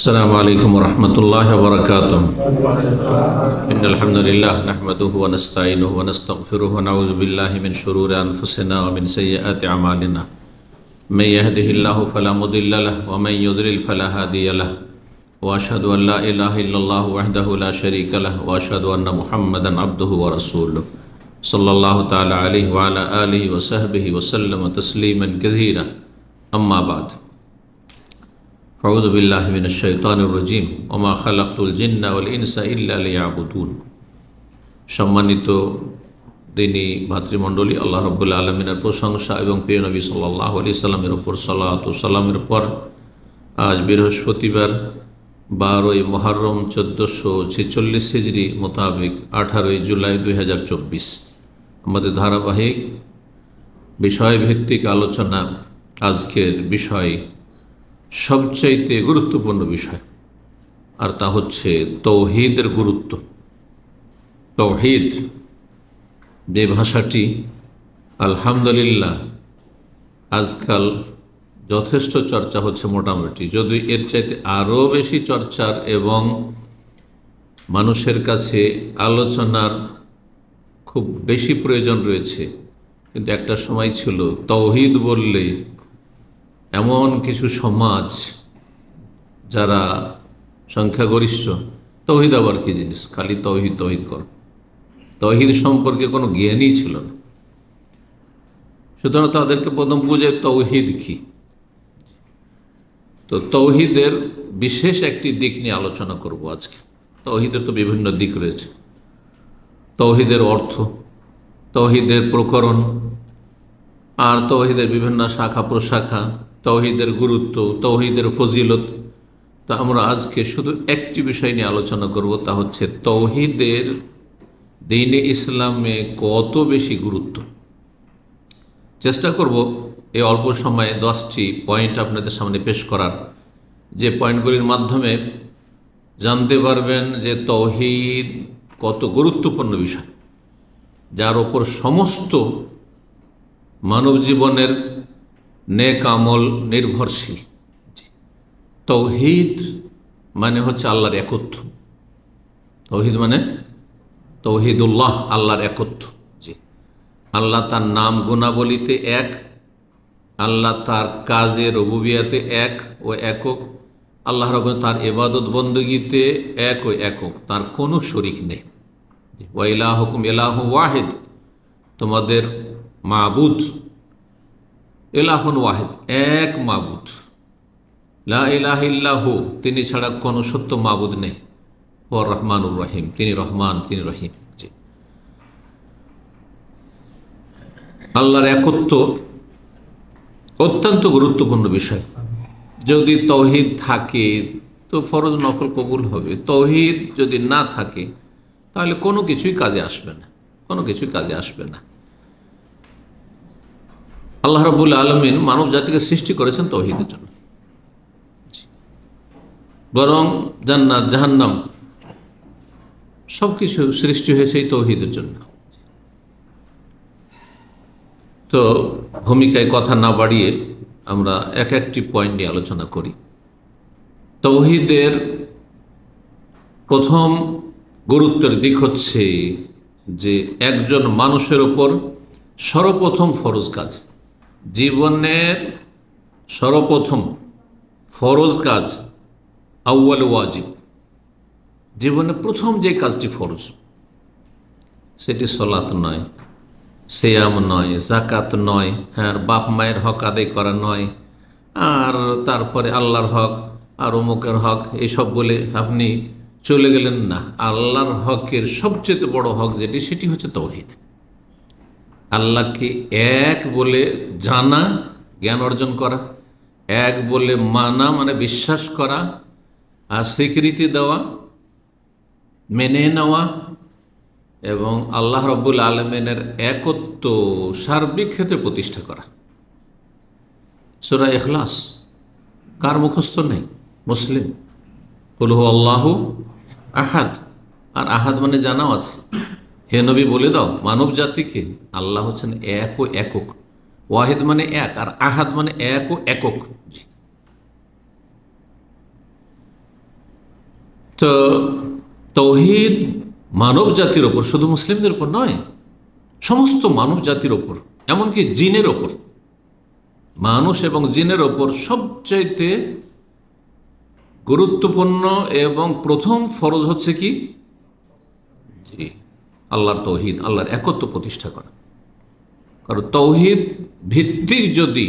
السلام عليكم ورحمة الله وبركاته. إن الحمد لله نحمده ونستعينه ونستغفره ونعوذ بالله من شرور أنفسنا ومن سيئات أعمالنا. من يهده الله فلا مضل له ومن يضلل فلا هادي له. وأشهد أن لا إله إلا الله وحده لا شريك له وأشهد أن محمدا عبده ورسوله صلى الله تعالى عليه وعلى آله وصحبه وسلم تسليما كثيرا. أما بعد. أعوذ بالله من الشيطان الرجيم وما خلقت الجن والإنس إلا ليعبدون. সম্মানিত দিনী ভাতৃমণ্ডলী, আল্লাহ রাব্বুল আলামিনের প্রশংসা এবং প্রিয় নবী সাল্লাল্লাহু আলাইহি সাল্লামের উপর সালাত ও সালামের পর আজ বৃহস্পতিবার 12ই মুহররম 1446 হিজরি মোতাবেক 18ই জুলাই 2024 আমাদের ধারাবাহিক বিষয়ভিত্তিক আলোচনা। আজকের বিষয় সবচাইতে গুরুত্বপূর্ণ বিষয়, আর তা হচ্ছে তৌহিদের গুরুত্ব। তৌহিদ যে ভাষাটি আলহামদুলিল্লাহ আজকাল যথেষ্ট চর্চা হচ্ছে, মোটামুটি, যদি এর চাইতে আরও বেশি চর্চার এবং মানুষের কাছে আলোচনার খুব বেশি প্রয়োজন রয়েছে। কিন্তু একটা সময় ছিল তৌহিদ বললে এমন কিছু সমাজ যারা সংখ্যাগরিষ্ঠ, তৌহিদ আবার কী জিনিস, খালি তৌহিদ তৌহিদ কর, তৌহিদ সম্পর্কে কোনো জ্ঞানই ছিল না। সুতরাং তাদেরকে প্রথম বুঝে তৌহিদ কি। তো তৌহিদের বিশেষ একটি দিক নিয়ে আলোচনা করব আজকে। তৌহিদের তো বিভিন্ন দিক রয়েছে। তৌহিদের অর্থ, তৌহিদের প্রকরণ, আর তৌহিদের বিভিন্ন শাখা প্রশাখা, তৌহিদের গুরুত্ব, তৌহিদের ফজিলত। তা আমরা আজকে শুধু একটি বিষয় নিয়ে আলোচনা করব, তা হচ্ছে তৌহিদের দ্বীনে ইসলামে কত বেশি গুরুত্ব। চেষ্টা করব এই অল্প সময়ে 10টি পয়েন্ট আপনাদের সামনে পেশ করার, যে পয়েন্টগুলির মাধ্যমে জানতে পারবেন যে তৌহিদ কত গুরুত্বপূর্ণ বিষয়, যার ওপর সমস্ত মানব জীবনের নেক আমল নির্ভরশীল। তৌহিদ মানে হচ্ছে আল্লাহর একত্ব। তৌহিদ মানে তৌহিদুল্লাহ, আল্লাহর একত্ব। জি, আল্লাহ তার নাম গুণাবলিতে এক, আল্লাহ তার কাজে রুবুবিয়াতে এক ও একক, আল্লাহ রাব্বুল তার ইবাদত বন্দেগীতে এক ও একক, তার কোনো শরিক নেই। ওয়া ইলাহুকুম ইলাহু ওয়াহিদ, তোমাদের মাবুদ ইলাহুন ওয়াহিদ, এক মাবুদ, লা ইলাহা ইল্লাহু, তিনি ছাড়া কোনো সত্য মাবুদ নেই। ও রহমানুর রহিম, তিনি রহমান, তিনি রহিম। জি, আল্লাহর একত্ব অত্যন্ত গুরুত্বপূর্ণ বিষয়। যদি তৌহিদ থাকে তো ফরজ নফল কবুল হবে। তৌহিদ যদি না থাকে তাহলে কোনো কিছুই কাজে আসবে না, কোনো কিছুই কাজে আসবে না। আল্লাহ রাব্বুল আলামিন মানব জাতিকে সৃষ্টি করেছেন তৌহিদের জন্য, বরং জান্নাত জাহান্নাম সব কিছু সৃষ্টি হয়েছে এই তৌহিদের জন্য। তো ভূমিকায় কথা না বাড়িয়ে আমরা এক একটি পয়েন্ট নিয়ে আলোচনা করি। তৌহিদের প্রথম গুরুত্বের দিক হচ্ছে যে একজন মানুষের ওপর সর্বপ্রথম ফরজ কাজ, জীবনের সর্বপ্রথম ফরজ কাজ, আউয়াল ওয়াজিব, জীবনে প্রথম যে কাজটি ফরজ, সেটি সলাত নয়, সিয়াম নয়, যাকাত নয়, হ্যাঁ, বাপ মায়ের হক আদায় করা নয়, আর তারপরে আল্লাহর হক আর অমুকের হক এইসব বলে আপনি চলে গেলেন না। আল্লাহর হকের সবচেয়ে বড় হক যেটি, সেটি হচ্ছে তৌহিদ। আল্লাহকে এক বলে জানা, জ্ঞান অর্জন করা, এক বলে মানা মানে বিশ্বাস করা, আর স্বীকৃতি দেওয়া, মেনে নেওয়া, এবং আল্লাহ রাব্বুল আলামিনের একত্ব সার্বিক ক্ষেত্রে প্রতিষ্ঠা করা। সূরা ইখলাস কার মুখস্থ নেই? মুসলিম। কুল হু আল্লাহু আহাদ, আর আহাদ মানে জানাও আছে। হে নবী বলে দাও মানব জাতিকে, আল্লাহ হচ্ছেন এক ও একক। ওয়াহিদ মানে এক, আর আহাদ মানে এক ও একক। তো তৌহিদ মানব জাতির ওপর, শুধু মুসলিমদের উপর নয়, সমস্ত মানব জাতির ওপর, এমনকি জিনের ওপর, মানুষ এবং জিনের ওপর সবচাইতে গুরুত্বপূর্ণ এবং প্রথম ফরজ হচ্ছে কি? জি, আল্লাহর তৌহিদ, আল্লাহর একত্ব প্রতিষ্ঠা করা। কারণ তৌহিদ ভিত্তিক যদি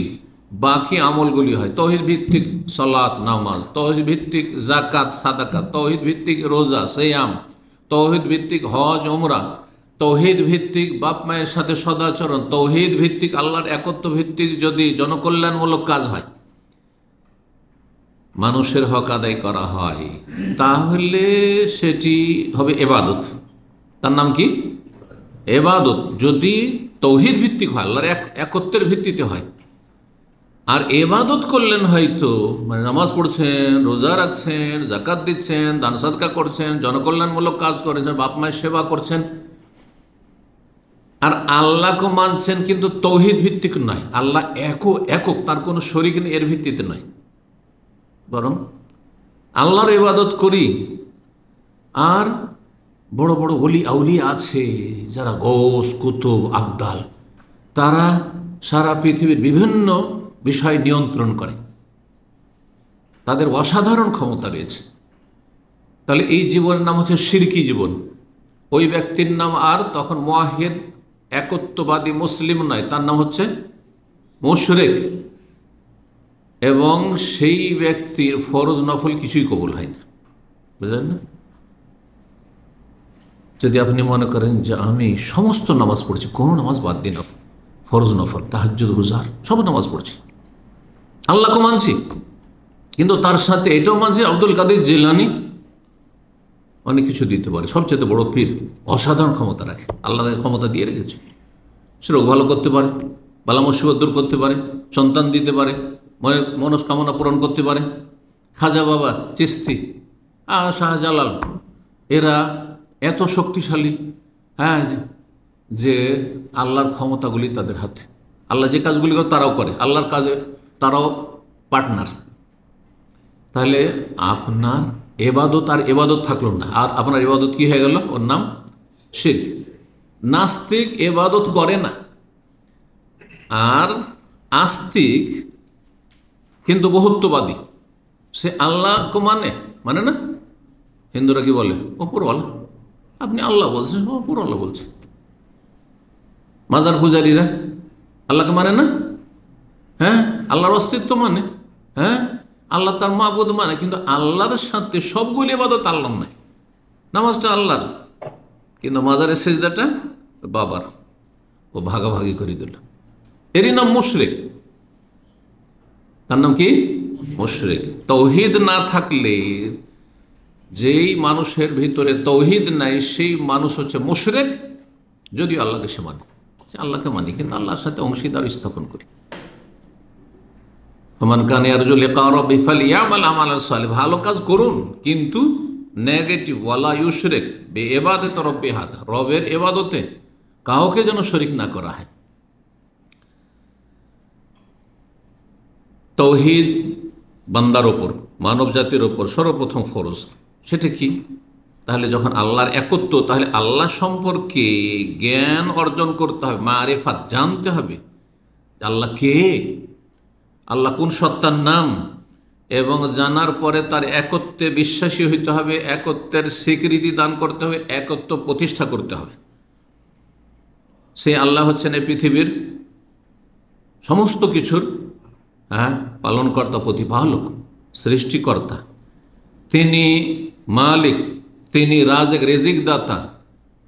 বাকি আমলগুলি হয়, তৌহিদ ভিত্তিক সালাত নামাজ, তৌহিদ ভিত্তিক জাকাত সাদাকাত, তৌহিদ ভিত্তিক রোজা সিয়াম, তৌহিদ ভিত্তিক হজ ওমরা, তৌহিদ ভিত্তিক বাপ মায়ের সাথে সদাচরণ, তৌহিদ ভিত্তিক আল্লাহর একত্ব ভিত্তিক যদি জনকল্যাণমূলক কাজ হয়, মানুষের হক আদায় করা হয়, তাহলে সেটি হবে এবাদত। তার নাম কি? এবাদত। যদি তৌহিদ ভিত্তিক হয়, আল্লাহর একত্বের ভিত্তিতে হয়। আর এবাদত করলেন হয়তো, মানে নামাজ পড়ছেন, রোজা রাখছেন, জাকাত দিচ্ছেন, দান সাদকা করছেন, জনকল্যাণমূলক কাজ করেছেন, বাপ মায়ের সেবা করছেন, আর আল্লাহকে মানছেন, কিন্তু তৌহিদ ভিত্তিক নয়, আল্লাহ একক, তার কোনো শরীক নেই, এর ভিত্তিতে নয়, বরং আল্লাহর ইবাদত করি। আর বড় বড় ওলি আউলিয়া আছে যারা গৌস কুতুব আবদাল, তারা সারা পৃথিবীর বিভিন্ন বিষয় নিয়ন্ত্রণ করে, তাদের অসাধারণ ক্ষমতা রয়েছে। তাহলে এই জীবনের নাম হচ্ছে শিরকি জীবন। ওই ব্যক্তির নাম আর তখন মুওয়াহিদ একত্ববাদী মুসলিম নয়, তার নাম হচ্ছে মুশরিক। এবং সেই ব্যক্তির ফরজ নফল কিছুই কবুল হয় না, বুঝলেন না? যদি আপনি মনে করেন যে আমি সমস্ত নামাজ পড়ছি, কোনো নামাজ বাদ দিই না, ফরজ নফল তাহাজ্জুদ গুজার সব নামাজ পড়ছি, আল্লাহকে মানছি, কিন্তু তার সাথে এটাও মানছি আব্দুল কাদের জিলানী অনেক কিছু দিতে পারে, সবচেয়ে বড় পীর, অসাধারণ ক্ষমতা রাখে, আল্লাহ তাকে ক্ষমতা দিয়ে রেখেছে, সে রোগ ভালো করতে পারে, বালা মুসিবত দূর করতে পারে, সন্তান দিতে পারে, মনস্কামনা পূরণ করতে পারে। খাজা বাবা, চিস্তি, শাহজালাল, এরা এত শক্তিশালী, হ্যাঁ, যে আল্লাহর ক্ষমতাগুলি তাদের হাতে, আল্লাহ যে কাজগুলি করে তারাও করে, আল্লাহর কাজে তারাও পার্টনার। তাহলে আপনার এবাদত আর এবাদত থাকলো না, আর আপনার এবাদত কি হয়ে গেল? ওর নাম শিরক। নাস্তিক এবাদত করে না, আর আস্তিক কিন্তু বহুত্ববাদী, সে আল্লাহকে মানে না। হিন্দুরা কি বলে? ওপরওয়ালা, আপনি আল্লাহ বলছেন, ওপরওয়ালা বলছে। মাজার পূজারীরা আল্লাহকে মানে না, হ্যাঁ, আল্লাহর অস্তিত্ব মানে, হ্যাঁ, আল্লাহ তার মাবুদ মানে, কিন্তু আল্লাহর সাথে সবগুলি ইবাদত আল্লাহর নয়। নামাজটা আল্লাহর, কিন্তু মাজারের সেজদাটা বাবার, ও ভাগাভাগি করে দিল, এরই নাম মুশরিক। তার নাম কি? মুশরিক। তৌহিদ না থাকলে, যেই মানুষের ভিতরে তৌহিদ নাই, সেই মানুষ হচ্ছে মুশরিক। যদিও আল্লাহকে সে মানে, আল্লাহকে মানি, কিন্তু আল্লাহর সাথে অংশীদার স্থাপন করি। ভালো কাজ করুন, কিন্তু নেগেটিভ, ওয়ালা ইউশরিক বিইবাদাতি রাব্বিহি আহাদ, রবের ইবাদতে কাউকে যেন শরীক না করা হয়। তৌহিদ বান্দার ওপর, মানব জাতির ওপর সর্বপ্রথম ফরজ। সেটা কি? তাহলে যখন আল্লাহর একত্ব, তাহলে আল্লাহ সম্পর্কে জ্ঞান অর্জন করতে হবে, মারিফাত জানতে হবে, আল্লাহ কে, আল্লাহ কোন সত্তার নাম, এবং জানার পরে তার একত্বে বিশ্বাসী হইতে হবে, একত্বের স্বীকৃতি দান করতে হবে, একত্ব প্রতিষ্ঠা করতে হবে। সে আল্লাহ হচ্ছেন এই পৃথিবীর সমস্ত কিছুর, হ্যাঁ, পালনকর্তা, প্রতিপালক, সৃষ্টিকর্তা। তিনি মালিক, তিনি রাজেক, রেজিক দাতা,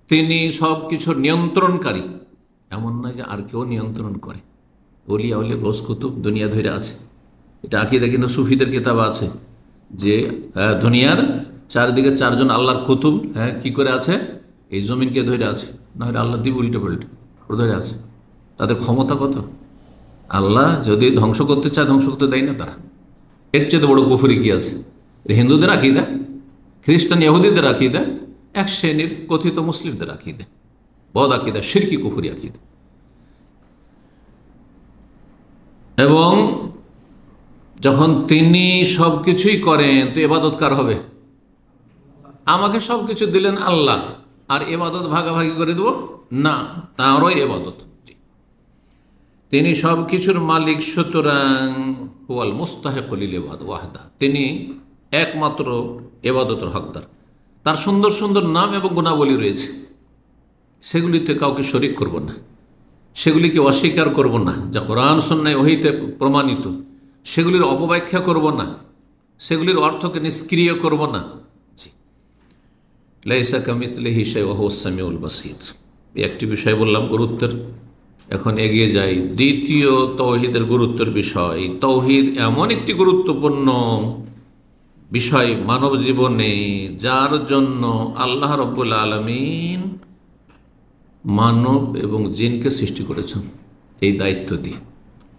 তিনি সব কিছুর নিয়ন্ত্রণকারী। এমন নয় যে আর কেউ নিয়ন্ত্রণ করে। ওলিয়া উলিয়া গোস কুতুব দুনিয়া ধরে আছে, এটা আকীদা কিন্তু সুফিদের কিতাব আছে, যে দুনিয়ার চারদিকে চারজন আল্লাহর কুতুব, হ্যাঁ, কি করে আছে? এই জমিনকে ধরে আছে, না হলে আল্লাহ দিব উল্টে পাল্টে ধরে আছে। তাদের ক্ষমতা কত! আল্লাহ যদি ধ্বংস করতে চায়, ধ্বংস করতে দেয় না তারা। এর চেয়ে বড় কুফরি কি আছে? হিন্দুদের আকীদা, খ্রিস্টান ইহুদিদের আকীদা, এক শ্রেণীর কথিত মুসলিমদের আকীদা, বদ আকীদা, শিরকি কুফরি আকীদা। এবং যখন তিনি সব কিছুই করেন, তো ইবাদত কার হবে? আমাকে সব কিছু দিলেন আল্লাহ, আর এবাদত ভাগাভাগি করে দেব না, তাঁরও এবাদত। তিনি সব কিছুর মালিক, সুতরাং হুয়াল মুস্তাহিকুল লিল ইবাদা ওয়াহদা, তিনি একমাত্র এবাদতের হকদার। তার সুন্দর সুন্দর নাম এবং গুণাবলী রয়েছে, সেগুলিতে কাউকে শরিক করব না, সেগুলিকে অস্বীকার করব না, যা কোরআন সুন্নাহ ওহীতে প্রমাণিত সেগুলির অপব্যাখ্যা করব না, সেগুলির অর্থকে নিষ্ক্রিয় করব না। লাইসা কামিসলিহি শাইউন ওয়া হুয়াস সামিউল বাসীর। একটি বিষয় বললাম গুরুত্বের, এখন এগিয়ে যাই দ্বিতীয় তাওহীদের গুরুত্বের বিষয়। তাওহীদ এমন একটি গুরুত্বপূর্ণ বিষয় মানব জীবনে, যার জন্য আল্লাহ রাব্বুল আলামিন মানব এবং জিনকে সৃষ্টি করেছেন। এই দায়িত্ব দিয়ে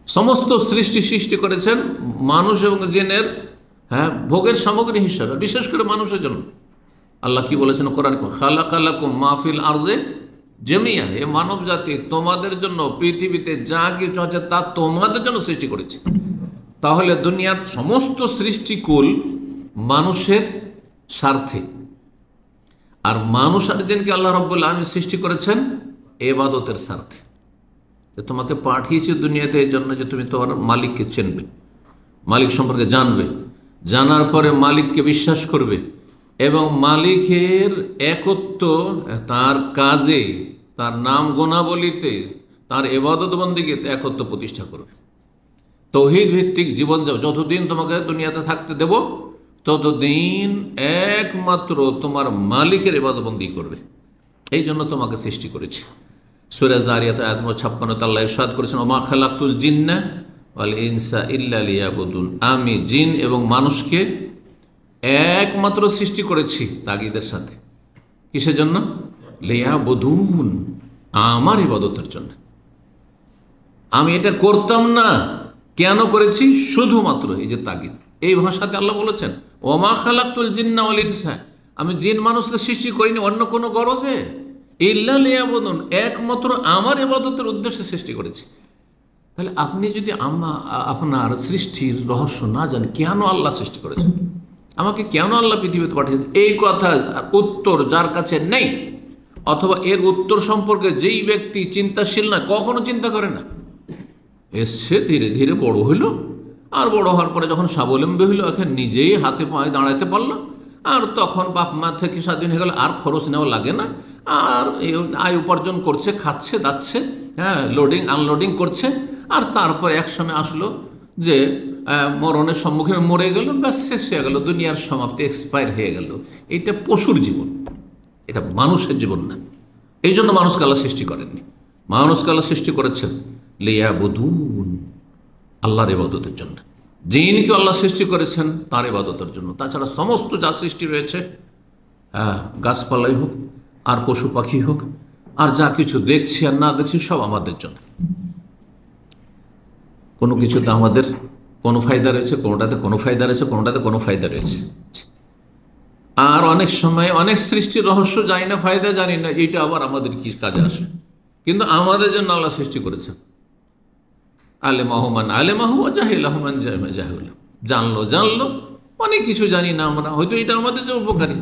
সমস্ত সৃষ্টি করেছেন মানুষ এবং জিনের ভোগের সামগ্রী হিসাবে, বিশেষ করে মানুষের জন্য। আল্লাহ কি বলেছেন কোরআন, খালাকালাকুম মা ফিল আরদে জামিয়া, এ মানব জাতি তোমাদের জন্য পৃথিবীতে যা কিছু আছে তা তোমাদের জন্য সৃষ্টি করেছে। তাহলে দুনিয়ার সমস্ত সৃষ্টিকুল মানুষের স্বার্থে, আর মানুষ আর জিনকে আল্লাহ রাব্বুল আলামিন সৃষ্টি করেছেন ইবাদতের স্বার্থে। তোমাকে পাঠিয়েছে দুনিয়াতে এই জন্য যে তুমি তোমার মালিককে চিনবে, মালিক সম্পর্কে জানবে, জানার পরে মালিককে বিশ্বাস করবে এবং মালিকের একত্ব, তার কাজে, তার নাম গুণাবলীতে, তার ইবাদত বন্দেগীতে একত্ব প্রতিষ্ঠা করবে। তাওহীদ ভিত্তিক জীবন যাও, যতদিন তোমাকে দুনিয়াতে থাকতে দেব ততদিন একমাত্র তোমার মালিকের ইবাদত বন্দেগী করবে। এই জন্য তোমাকে সৃষ্টি করেছি। সূরা যারিয়াত আয়াত 56 আল্লাহ ইরশাদ করেছেন, ওমা খালাকতুল জিন্না ওয়াল ইনসা ইল্লা লিয়াবুদুন, আমি জিন এবং মানুষকে একমাত্র সৃষ্টি করেছি তাগিদের সাথে। কিসের জন্য? লিয়াবুদুন, আমার ইবাদতের জন্য। আমি এটা করতাম না, কেন করেছি? শুধুমাত্র এই যে তাগিদ, এই ভাষাতে আল্লাহ বলেছেন ওমা খালাকতুল জিন্না ওয়াল ইনসা, আমি জিন মানুষকে সৃষ্টি করিনি অন্য কোনো গরজে, ইল্লা লিয়াবুদুন, একমাত্র আমার ইবাদতের উদ্দেশ্যে সৃষ্টি করেছি। তাহলে আপনি যদি আপনার সৃষ্টির রহস্য না জানেন, কেন আল্লাহ সৃষ্টি করেছেন, আমাকে কেন আল্লাহ পৃথিবীতে পাঠিয়েছেন, এই কথা উত্তর যার কাছে নেই, অথবা এর উত্তর সম্পর্কে যেই ব্যক্তি চিন্তাশীল না, কখনো চিন্তা করে না, এসছে ধীরে ধীরে বড় হইল, আর বড় হওয়ার পরে যখন স্বাবলম্বী হইল, এখন নিজেই হাতে পায়ে দাঁড়াতে পারলো, আর তখন বাপ মা থেকে স্বাধীন হয়ে গেল, আর খরচ নেওয়া লাগে না, আর আয় উপার্জন করছে, খাচ্ছে যাচ্ছে, লোডিং আনলোডিং করছে, আর তারপর এক সময় আসলো যে মরণের সম্মুখে মরে গেল, ব্যাস শেষ হয়ে গেল, দুনিয়ার সমাপ্তি, এক্সপায়ার হয়ে গেল। এটা পশুর জীবন, এটা মানুষের জীবন না। এই জন্য মানুষকে আল্লাহ সৃষ্টি করেননি, মানুষকে আল্লাহ সৃষ্টি করেছেন লিয়াবুদুন, আল্লাহর ইবাদতের জন্য। জিনকে আল্লাহ সৃষ্টি করেছেন তার ইবাদতের জন্য। তাছাড়া সমস্ত যা সৃষ্টি রয়েছে, গাছপালাই হোক আর পশু পাখি হোক, আর যা কিছু দেখছি আর না দেখছি, সব আমাদের জন্য। কোনো কিছুতে আমাদের কোনো ফায়দা রয়েছে, কোনোটাতে কোনো ফায়দা রয়েছে, কোনোটাতে কোনো ফায়দা রয়েছে। আর অনেক সময় অনেক সৃষ্টির রহস্য জানি না, ফায়দা জানি না, এইটা আবার আমাদের কি কাজে আসবে, কিন্তু আমাদের জন্য আল্লাহ সৃষ্টি করেছেন। আলেমাহমান আলেমাহু জাহিলাহমান জাহিল, জানলো অনেক কিছু জানি না আমরা, হয়তো এটা আমাদের যে উপকারী,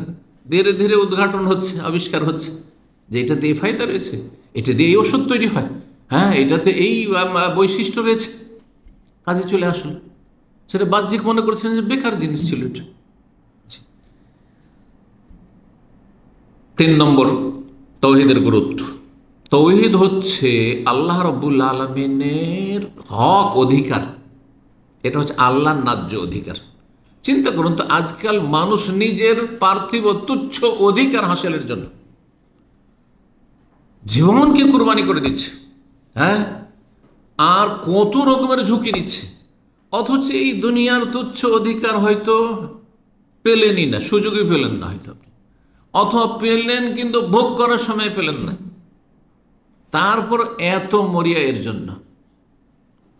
ধীরে ধীরে উদ্ঘাটন হচ্ছে, আবিষ্কার হচ্ছে যে এটাতে এই ফায়দা রয়েছে, এটা দিয়ে এই ওষুধ তৈরি হয়, এটাতে এই বৈশিষ্ট্য রয়েছে, কাজে চলে আসলো। সেটা বাহ্যিক মনে করছেন যে বেকার জিনিস ছিল এটা। 3 নম্বর তাওহীদের গুরুত্ব। তাওহীদ হচ্ছে আল্লাহ রাব্বুল আলামিনের হক অধিকার, এটা হচ্ছে আল্লাহর ন্যায্য অধিকার। চিন্তা করুন তো, আজকাল মানুষ নিজের পার্থিব তুচ্ছ অধিকার হাসিলের জন্য জীবনকে কুরবানি করে দিচ্ছে, আর কত রকমের ঝুঁকি নিচ্ছে, অথচ এই দুনিয়ার তুচ্ছ অধিকার হয়তো পেলেনই না, সুযোগই পেলেন না হয়তো আপনি, অথবা পেলেন কিন্তু ভোগ করার সময় পেলেন না, তারপর এত মরিয়া এর জন্য।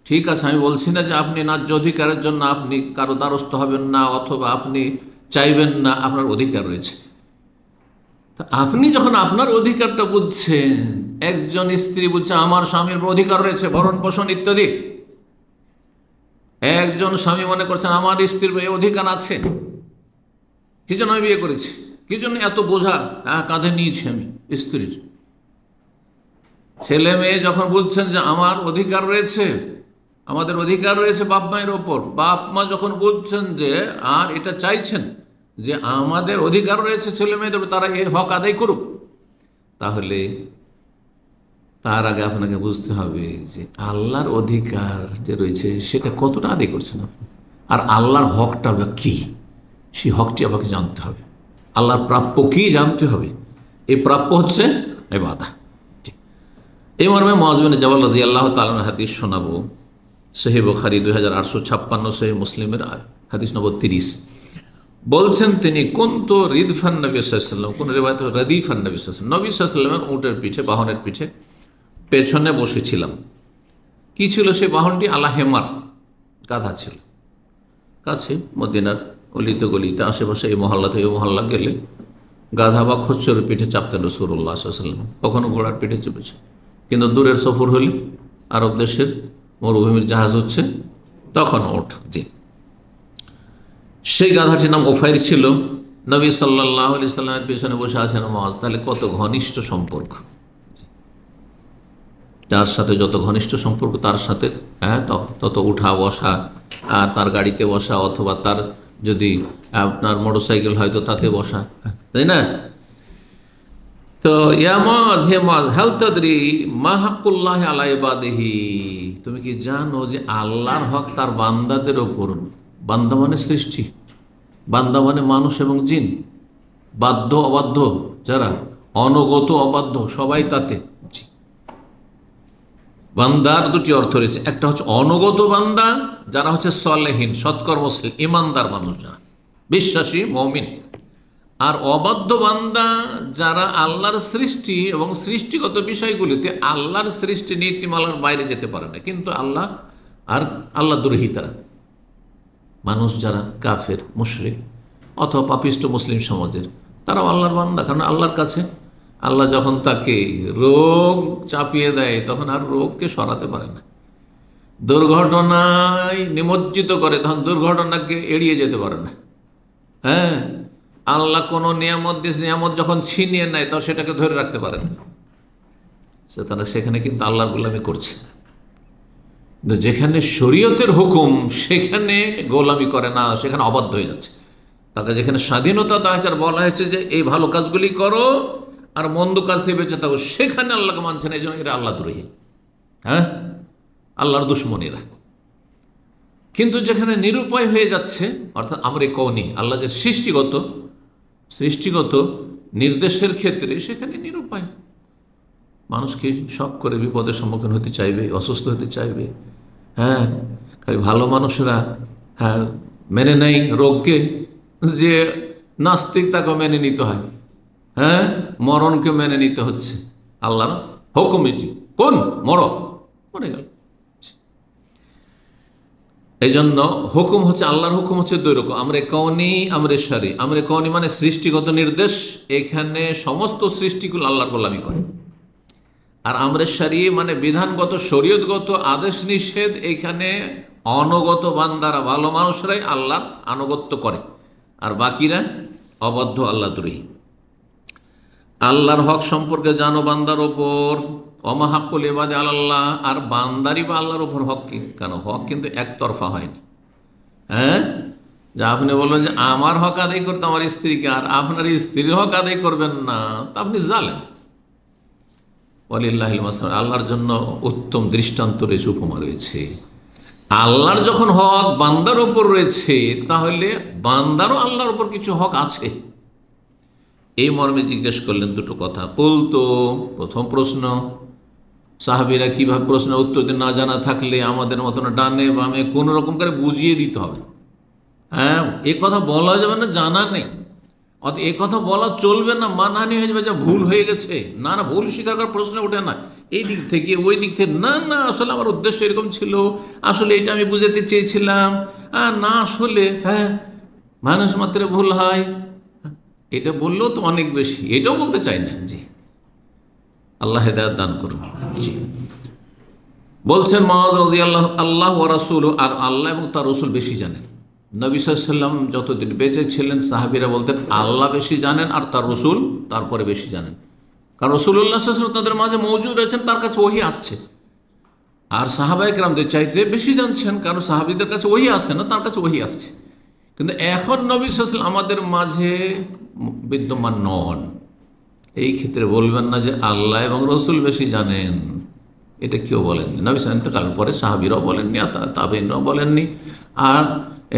ঠিক আছে, আমি বলছি না যে আপনি ন্যায্য অধিকারের জন্য আপনি কারো দ্বারস্থ হবেন না, অথবা আপনি চাইবেন না, আপনার অধিকার রয়েছে। তা আপনি যখন আপনার অধিকারটা বুঝছেন, একজন স্ত্রী বুঝছে আমার স্বামীর অধিকার রয়েছে, ভরণ পোষণ ইত্যাদি, একজন স্বামী মনে করছেন আমার স্ত্রীর এই অধিকার আছে, কি জন্য আমি বিয়ে করেছি, কি জন্য এত বোঝা কাঁধে নিয়েছি আমি স্ত্রীর? ছেলে মেয়ে যখন বুঝছেন যে আমার অধিকার রয়েছে, আমাদের অধিকার রয়েছে বাপ মায়ের ওপর, বাপ মা যখন বুঝছেন যে আর এটা চাইছেন যে আমাদের অধিকার রয়েছে ছেলে মেয়েদের, তারা এই হক আদায় করুক, তাহলে তার আগে আপনাকে বুঝতে হবে যে আল্লাহর অধিকার যে রয়েছে সেটা কতটা আদায় করছেন আপনি, আর আল্লাহর হকটা বা কী, সেই হকটি আমাকে জানতে হবে। আল্লাহর প্রাপ্য কী জানতে হবে। এই প্রাপ্য হচ্ছে ইবাদত। এই মর্মে মুআয বিন জাবাল রাদিয়াল্লাহু তাআলা হাদিস শোনাবো। সহিহ বুখারী 2856, সহিহ মুসলিমের হাদিস নম্বর 30। বলছেন তিনি, কুনতু রিদফান নবী সাল্লাল্লাহু আলাইহি ওয়াসাল্লাম, কোন রিওয়ায়াতে রদিফান নবী সাল্লাল্লাহু আলাইহি ওয়াসাল্লাম, নবী সাল্লাল্লাহু আলাইহি ওয়াসাল্লামের উটের পিঠে, বাহনের পিঠে পেছনে বসেছিলাম। কি ছিল সেই বাহনটি? আলা হেমার, গাধা ছিল। কাছে মদিনার অলিতে গলিতে আশেপাশে এই মহল্লাতে এই মহল্লা গেলে গাধা বা খচ্চরের পিঠে চাপতেন রাসূলুল্লাহ সাল্লাল্লাহু আলাইহি ওয়াসাল্লাম, কখনো ঘোড়ার পিঠে চেপেছে। কিন্তু দূরের সফর হলে, আরব দেশের মরুভূমির জাহাজ হচ্ছে, তখন ওঠ। জি, সেই গাধাটির নাম ওফাইর ছিল। নবী সাল্লাল্লাহু আলাইহি সাল্লামের পেছনে বসে আছেন মুআয। তাহলে কত ঘনিষ্ঠ সম্পর্ক। যার সাথে যত ঘনিষ্ঠ সম্পর্ক, তার সাথে তত উঠা বসা, তার গাড়িতে বসা, অথবা তার যদি আপনার মোটরসাইকেল হয়তো তাতে বসা, তাই না? তো ইয়া মুআয, হে মুআয, হাল তাদরি মা হাক্কুল্লাহ আলা ইবাদিহি, তুমি কি জানো যে আল্লাহর হক তার বান্দাদের ওপর? বান্দা মানে সৃষ্টি, বান্দা মানে মানুষ এবং জিন, বাধ্য অবাধ্য যারা, অনগত অবাধ্য সবাই তাতে। বান্দার দুটি অর্থ রয়েছে, একটা হচ্ছে অনগত বান্দা, যারা হচ্ছে সলেহীন, সৎকর্মশীল, ইমানদার মানুষ, যারা বিশ্বাসী মুমিন। আর অবাধ্য বান্দা যারা আল্লাহর সৃষ্টি এবং সৃষ্টিগত বিষয়গুলিতে আল্লাহর সৃষ্টি নীতিমালার বাইরে যেতে পারে না, কিন্তু আল্লাহ দ্রোহী তারা মানুষ, যারা কাফের, মুশরিক অথবা পাপিষ্ট মুসলিম সমাজের, তারাও আল্লাহর বান্দা। কারণ আল্লাহর কাছে আল্লাহ যখন তাকে রোগ চাপিয়ে দেয়, তখন আর রোগকে সরাতে পারে না। দুর্ঘটনায় নিমজ্জিত করে, তখন দুর্ঘটনাকে এড়িয়ে যেতে পারে না। হ্যাঁ, আল্লাহ কোনো নিয়ামত দিয়ে নিয়ামত যখন ছিনিয়ে নেয়, তখন সেটাকে ধরে রাখতে পারে না। তারা সেখানে কিন্তু আল্লাহর গোলামি করছে। কিন্তু যেখানে শরীয়তের হুকুম, সেখানে গোলামি করে না, সেখানে অবাধ্য হয়ে যাচ্ছে। তাকে যেখানে স্বাধীনতা দেওয়া হয়েছে আর বলা হয়েছে যে এই ভালো কাজগুলি করো আর মন্দ কাজ থেকে বেঁচে থাকো, সেখানে আল্লাহকে মানছে না। এই জন্য এরা আল্লাহ দ্রোহী, হ্যাঁ, আল্লাহর দুশ্মনীরা। কিন্তু যেখানে নিরুপায় হয়ে যাচ্ছে, অর্থাৎ আমরে কওনি, আল্লাহ যে সৃষ্টিগত নির্দেশের ক্ষেত্রে, সেখানে নিরুপায়। মানুষকে শখ করে বিপদের সম্মুখীন হতে চাইবে, অসুস্থ হতে চাইবে। হ্যাঁ, খালি ভালো মানুষরা মেনে নেয় রোগকে, যে নাস্তিক তাকে মেনে নিতে হয়। হ্যাঁ, মরণকে মেনে নিতে হচ্ছে। আল্লাহর হুকুম এটি, কোন মরে গেল। এই জন্য হুকুম হচ্ছে, আল্লাহর হুকুম হচ্ছে দুই রকম, আমরে কওনি, আমরে শারঈ। আমরে কওনি মানে সৃষ্টিগত নির্দেশ, এখানে সমস্ত সৃষ্টিগুলো আল্লাহর গোলামি করে। আর আমরে শারঈ মানে বিধানগত শরীয়তগত আদেশ নিষেধ, এখানে অনগত বান্দারা, ভালো মানুষরাই আল্লাহর আনুগত্য করে, আর বাকিরা অবাধ্য, আল্লাহ দ্রোহী। আল্লাহর হক সম্পর্কে জানো বান্দার ওপর, ওমা হাক্কুল ইবাদি আলাল্লাহ, আর বান্দারই বা আল্লাহর ওপর হক কি? কারণ হক কিন্তু একতরফা হয়নি। হ্যাঁ, যে আপনি বলবেন যে আমার হক আদায় করতে আমার স্ত্রীকে, আর আপনার স্ত্রীর হক আদায় করবেন না, তা আপনি জালেম। ওয়ালিল্লাহিল মাসাল, আল্লাহর জন্য উত্তম দৃষ্টান্ত রয়েছে, উপমা রয়েছে। আল্লাহর যখন হক বান্দার ওপর রয়েছে, তাহলে বান্দারও আল্লাহর ওপর কিছু হক আছে। এই মর্মে জিজ্ঞেস করলেন দুটো কথা। বলতো প্রথম প্রশ্ন, সাহাবীরা কিভাবে প্রশ্নের উত্তর না জানা থাকলে আমাদের মতন ডানে বামে কোনো রকম করে বুঝিয়ে দিতে হবে। হ্যাঁ, এ কথা বলা যাবে না, জানা নেই, অত এ কথা বলা চলবে না, মানহানি হয়ে যাবে, যা ভুল হয়ে গেছে। না, ভুল স্বীকার করার প্রশ্ন ওঠে না, এই দিক থেকে ওই দিক থেকে, না আসলে আমার উদ্দেশ্য এরকম ছিল, আসলে এটা আমি বুঝাতে চেয়েছিলাম, না আসলে হ্যাঁ মানুষ মাত্র ভুল হয়, এটা বললেও তো অনেক বেশি, এটাও বলতে চাই না। জি, আল্লাহ হেদায়েত দান করুন। জি, বলছেন মুআয রাদিয়াল্লাহু, আল্লাহ ওয়া রাসূলু, আর আল্লাহ এবং তার রাসূল বেশি জানেন। নবী সাল্লাল্লাহু আলাইহি ওয়াসাল্লাম যতদিন বেঁচে ছিলেন সাহাবীরা বলতেন আল্লাহ বেশি জানেন আর তার রসুল তারপরে বেশি জানেন, কারণ রাসূলুল্লাহ সাল্লাল্লাহু আলাইহি ওয়াসাল্লাম তাদের মাঝে মওজুদ রয়েছেন, তার কাছে ওহী আসছে। আর সাহাবায়ে কেরামদের চাইতে বেশি জানছেন, কারণ সাহাবীদের কাছে ওহী আসছে না, তার কাছে ওহী আসছে। কিন্তু এখন নবী সাল্লাল্লাহু আলাইহি ওয়াসাল্লাম আমাদের মাঝে বিদ্যমান নন, এই ক্ষেত্রে বলবেন না যে আল্লাহ এবং রসুল বেশি জানেন। এটা কেউ বলেননি, নবী সাল্লাল্লাহু আলাইহি ওয়াসাল্লাম ইন্তেকালের পরে সাহাবীরাও বলেননি, আর তাবেঈনরাও বলেননি, আর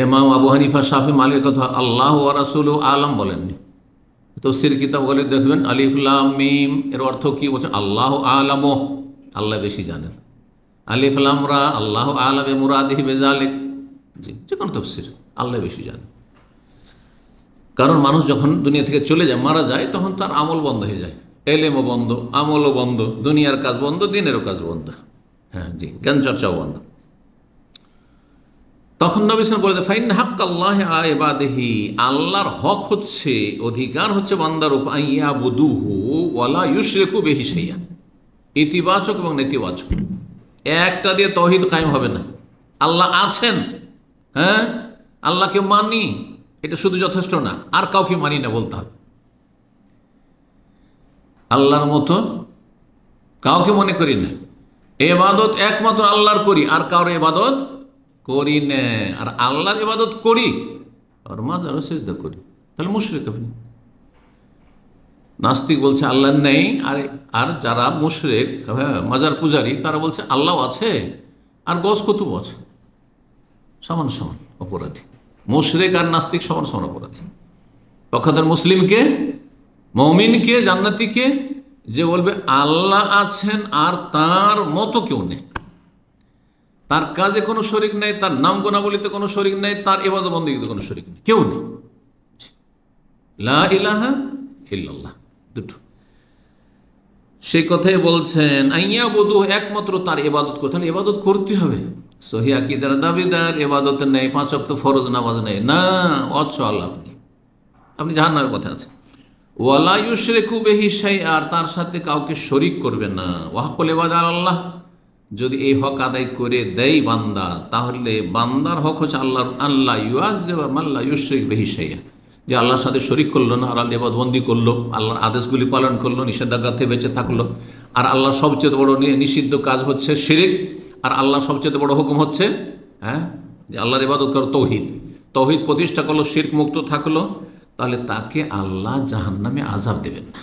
ইমাম আবু হানিফা, শাফি, মালিক কথা আল্লাহ ওয়া রাসূলুহু আলাম বলেননি। তাফসীর কিতাবগুলো দেখবেন আলিফ লাম মিম এর অর্থ কি বলছে, আল্লাহ আলামু, আল্লাহ বেশি জানেন। আলিফ লাম রা আল্লাহ আলাম মুরাদিহি বিযালিক, জি যে কোনো তাফসীর আল্লাহ বেশি জানেন। কারণ মানুষ যখন দুনিয়া থেকে চলে যায়, মারা যায়, তখন তার আমল বন্ধ হয়ে যায়, এলেমও বন্ধ, আমলও বন্ধ, দুনিয়ার কাজ বন্ধ, দিনেরও কাজ বন্ধ, হ্যাঁ জি জ্ঞান চর্চাও বন্ধ। তখন নবী সাল্লাল্লাহু আলাইহি ওয়াসাল্লাম বলে ফাইন হাক্কাল্লাহি আলা ইবাদিহি, আল্লাহর হক হচ্ছে, অধিকার হচ্ছে বান্দার উপর, আইয়াবুদুহু ওয়ালা ইউশরিকু বিহি শাইআ, ইতিবাচক এবং নেতিবাচক একটা দিয়ে তাওহীদ কায়েম হবে না। আল্লাহ আছেন, হ্যাঁ আল্লাহকে মানি, এটা শুধু যথেষ্ট না, আর কাউকে মানি না বলতে হবে। আল্লাহর মতো কাউকে মনে করি না, ইবাদত একমাত্র আল্লাহর করি, আর কারো ইবাদত করি না। আর আল্লাহর ইবাদত করি আর মাজারও সিজদা করি, তাহলে মুশরিক আপনি। নাস্তিক বলছে আল্লাহ নেই, আর যারা মুশরিক, হ্যাঁ মাজার পূজারী, তারা বলছে আল্লাহ আছে আর গস কুতুব আছে, সমান সমান অপরাধী। মুশরিক আর নাস্তিক সমান সমান অপরাধী। পক্ষান্তর মুসলিমকে, মুমিনকে, জান্নাতীকে যে বলবে আল্লাহ আছেন আর তার মতো কেউ নেই, তার কাজে কোনো শরিক নেই, তার নাম গুণাবলিতে কোনো শরিক নেই, তার ইবাদত বন্দেগীতে কোনো শরিক নেই, কেউ নেই, লা ইলাহা ইল্লাল্লাহ, দুটো। সেই কথাই বলছেন আইয়াবুদু, একমাত্র তার ইবাদত করতে, তাহলে ইবাদত করতে হবে। সহিহ আকীদার দাবিদার ইবাদত নেই, 5 ওয়াক্ত ফরজ নামাজ নেই, না অচল, আপনি জাহান্নামের পথে আছেন। ওয়ালা ইউশরিকু বিহি শাইআ, আর তার সাথে কাউকে শরিক করবে না। ওয়া হাক্কুল ইবাদা আল্লাহ, যদি এই হক আদায় করে দেয় বান্দা, তাহলে বান্দার হক হচ্ছে আল্লাহর, আল্লাহ ইউআযযিবা মান লা ইউশরিক বিহি শাইআ, যে আল্লাহর সাথে শরিক করলো না, আর আল্লাহর ইবাদতবন্দি করলো, আল্লাহর আদেশগুলি পালন করলো, নিষেধাজ্ঞা থেকে বেঁচে থাকলো। আর আল্লাহর সবচেয়ে বড় নিষিদ্ধ কাজ হচ্ছে শিরক, আর আল্লাহর সবচেয়ে বড় হুকুম হচ্ছে যে আল্লাহর ইবাদত করো, তৌহিদ। তৌহিদ প্রতিষ্ঠা করলো, শিরক মুক্ত থাকলো, তাহলে তাকে আল্লাহ জাহান্নামে আযাব দেবেন না,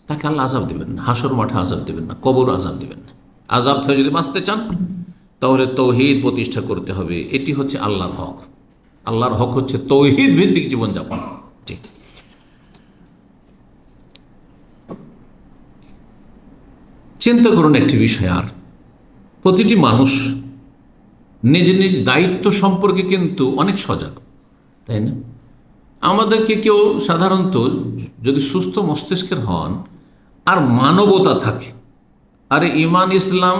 তাকে আল্লাহ আযাব দেবেন না, হাসর মাঠে আযাব দেবেন না, কবর আযাব দেবেন না। আযাব থেকে যদি বাঁচতে চান তাহলে তৌহিদ প্রতিষ্ঠা করতে হবে, এটি হচ্ছে আল্লাহর হক। আল্লাহর হক হচ্ছে তৌহিদ ভিত্তিক জীবনযাপন। ঠিক, চিন্তা করুন একটি বিষয়, আর প্রতিটি মানুষ নিজ নিজ দায়িত্ব সম্পর্কে কিন্তু অনেক সজাগ, তাই না? আমাদেরকে কেউ সাধারণত যদি সুস্থ মস্তিষ্কের হন আর মানবতা থাকে, আরে ইমান ইসলাম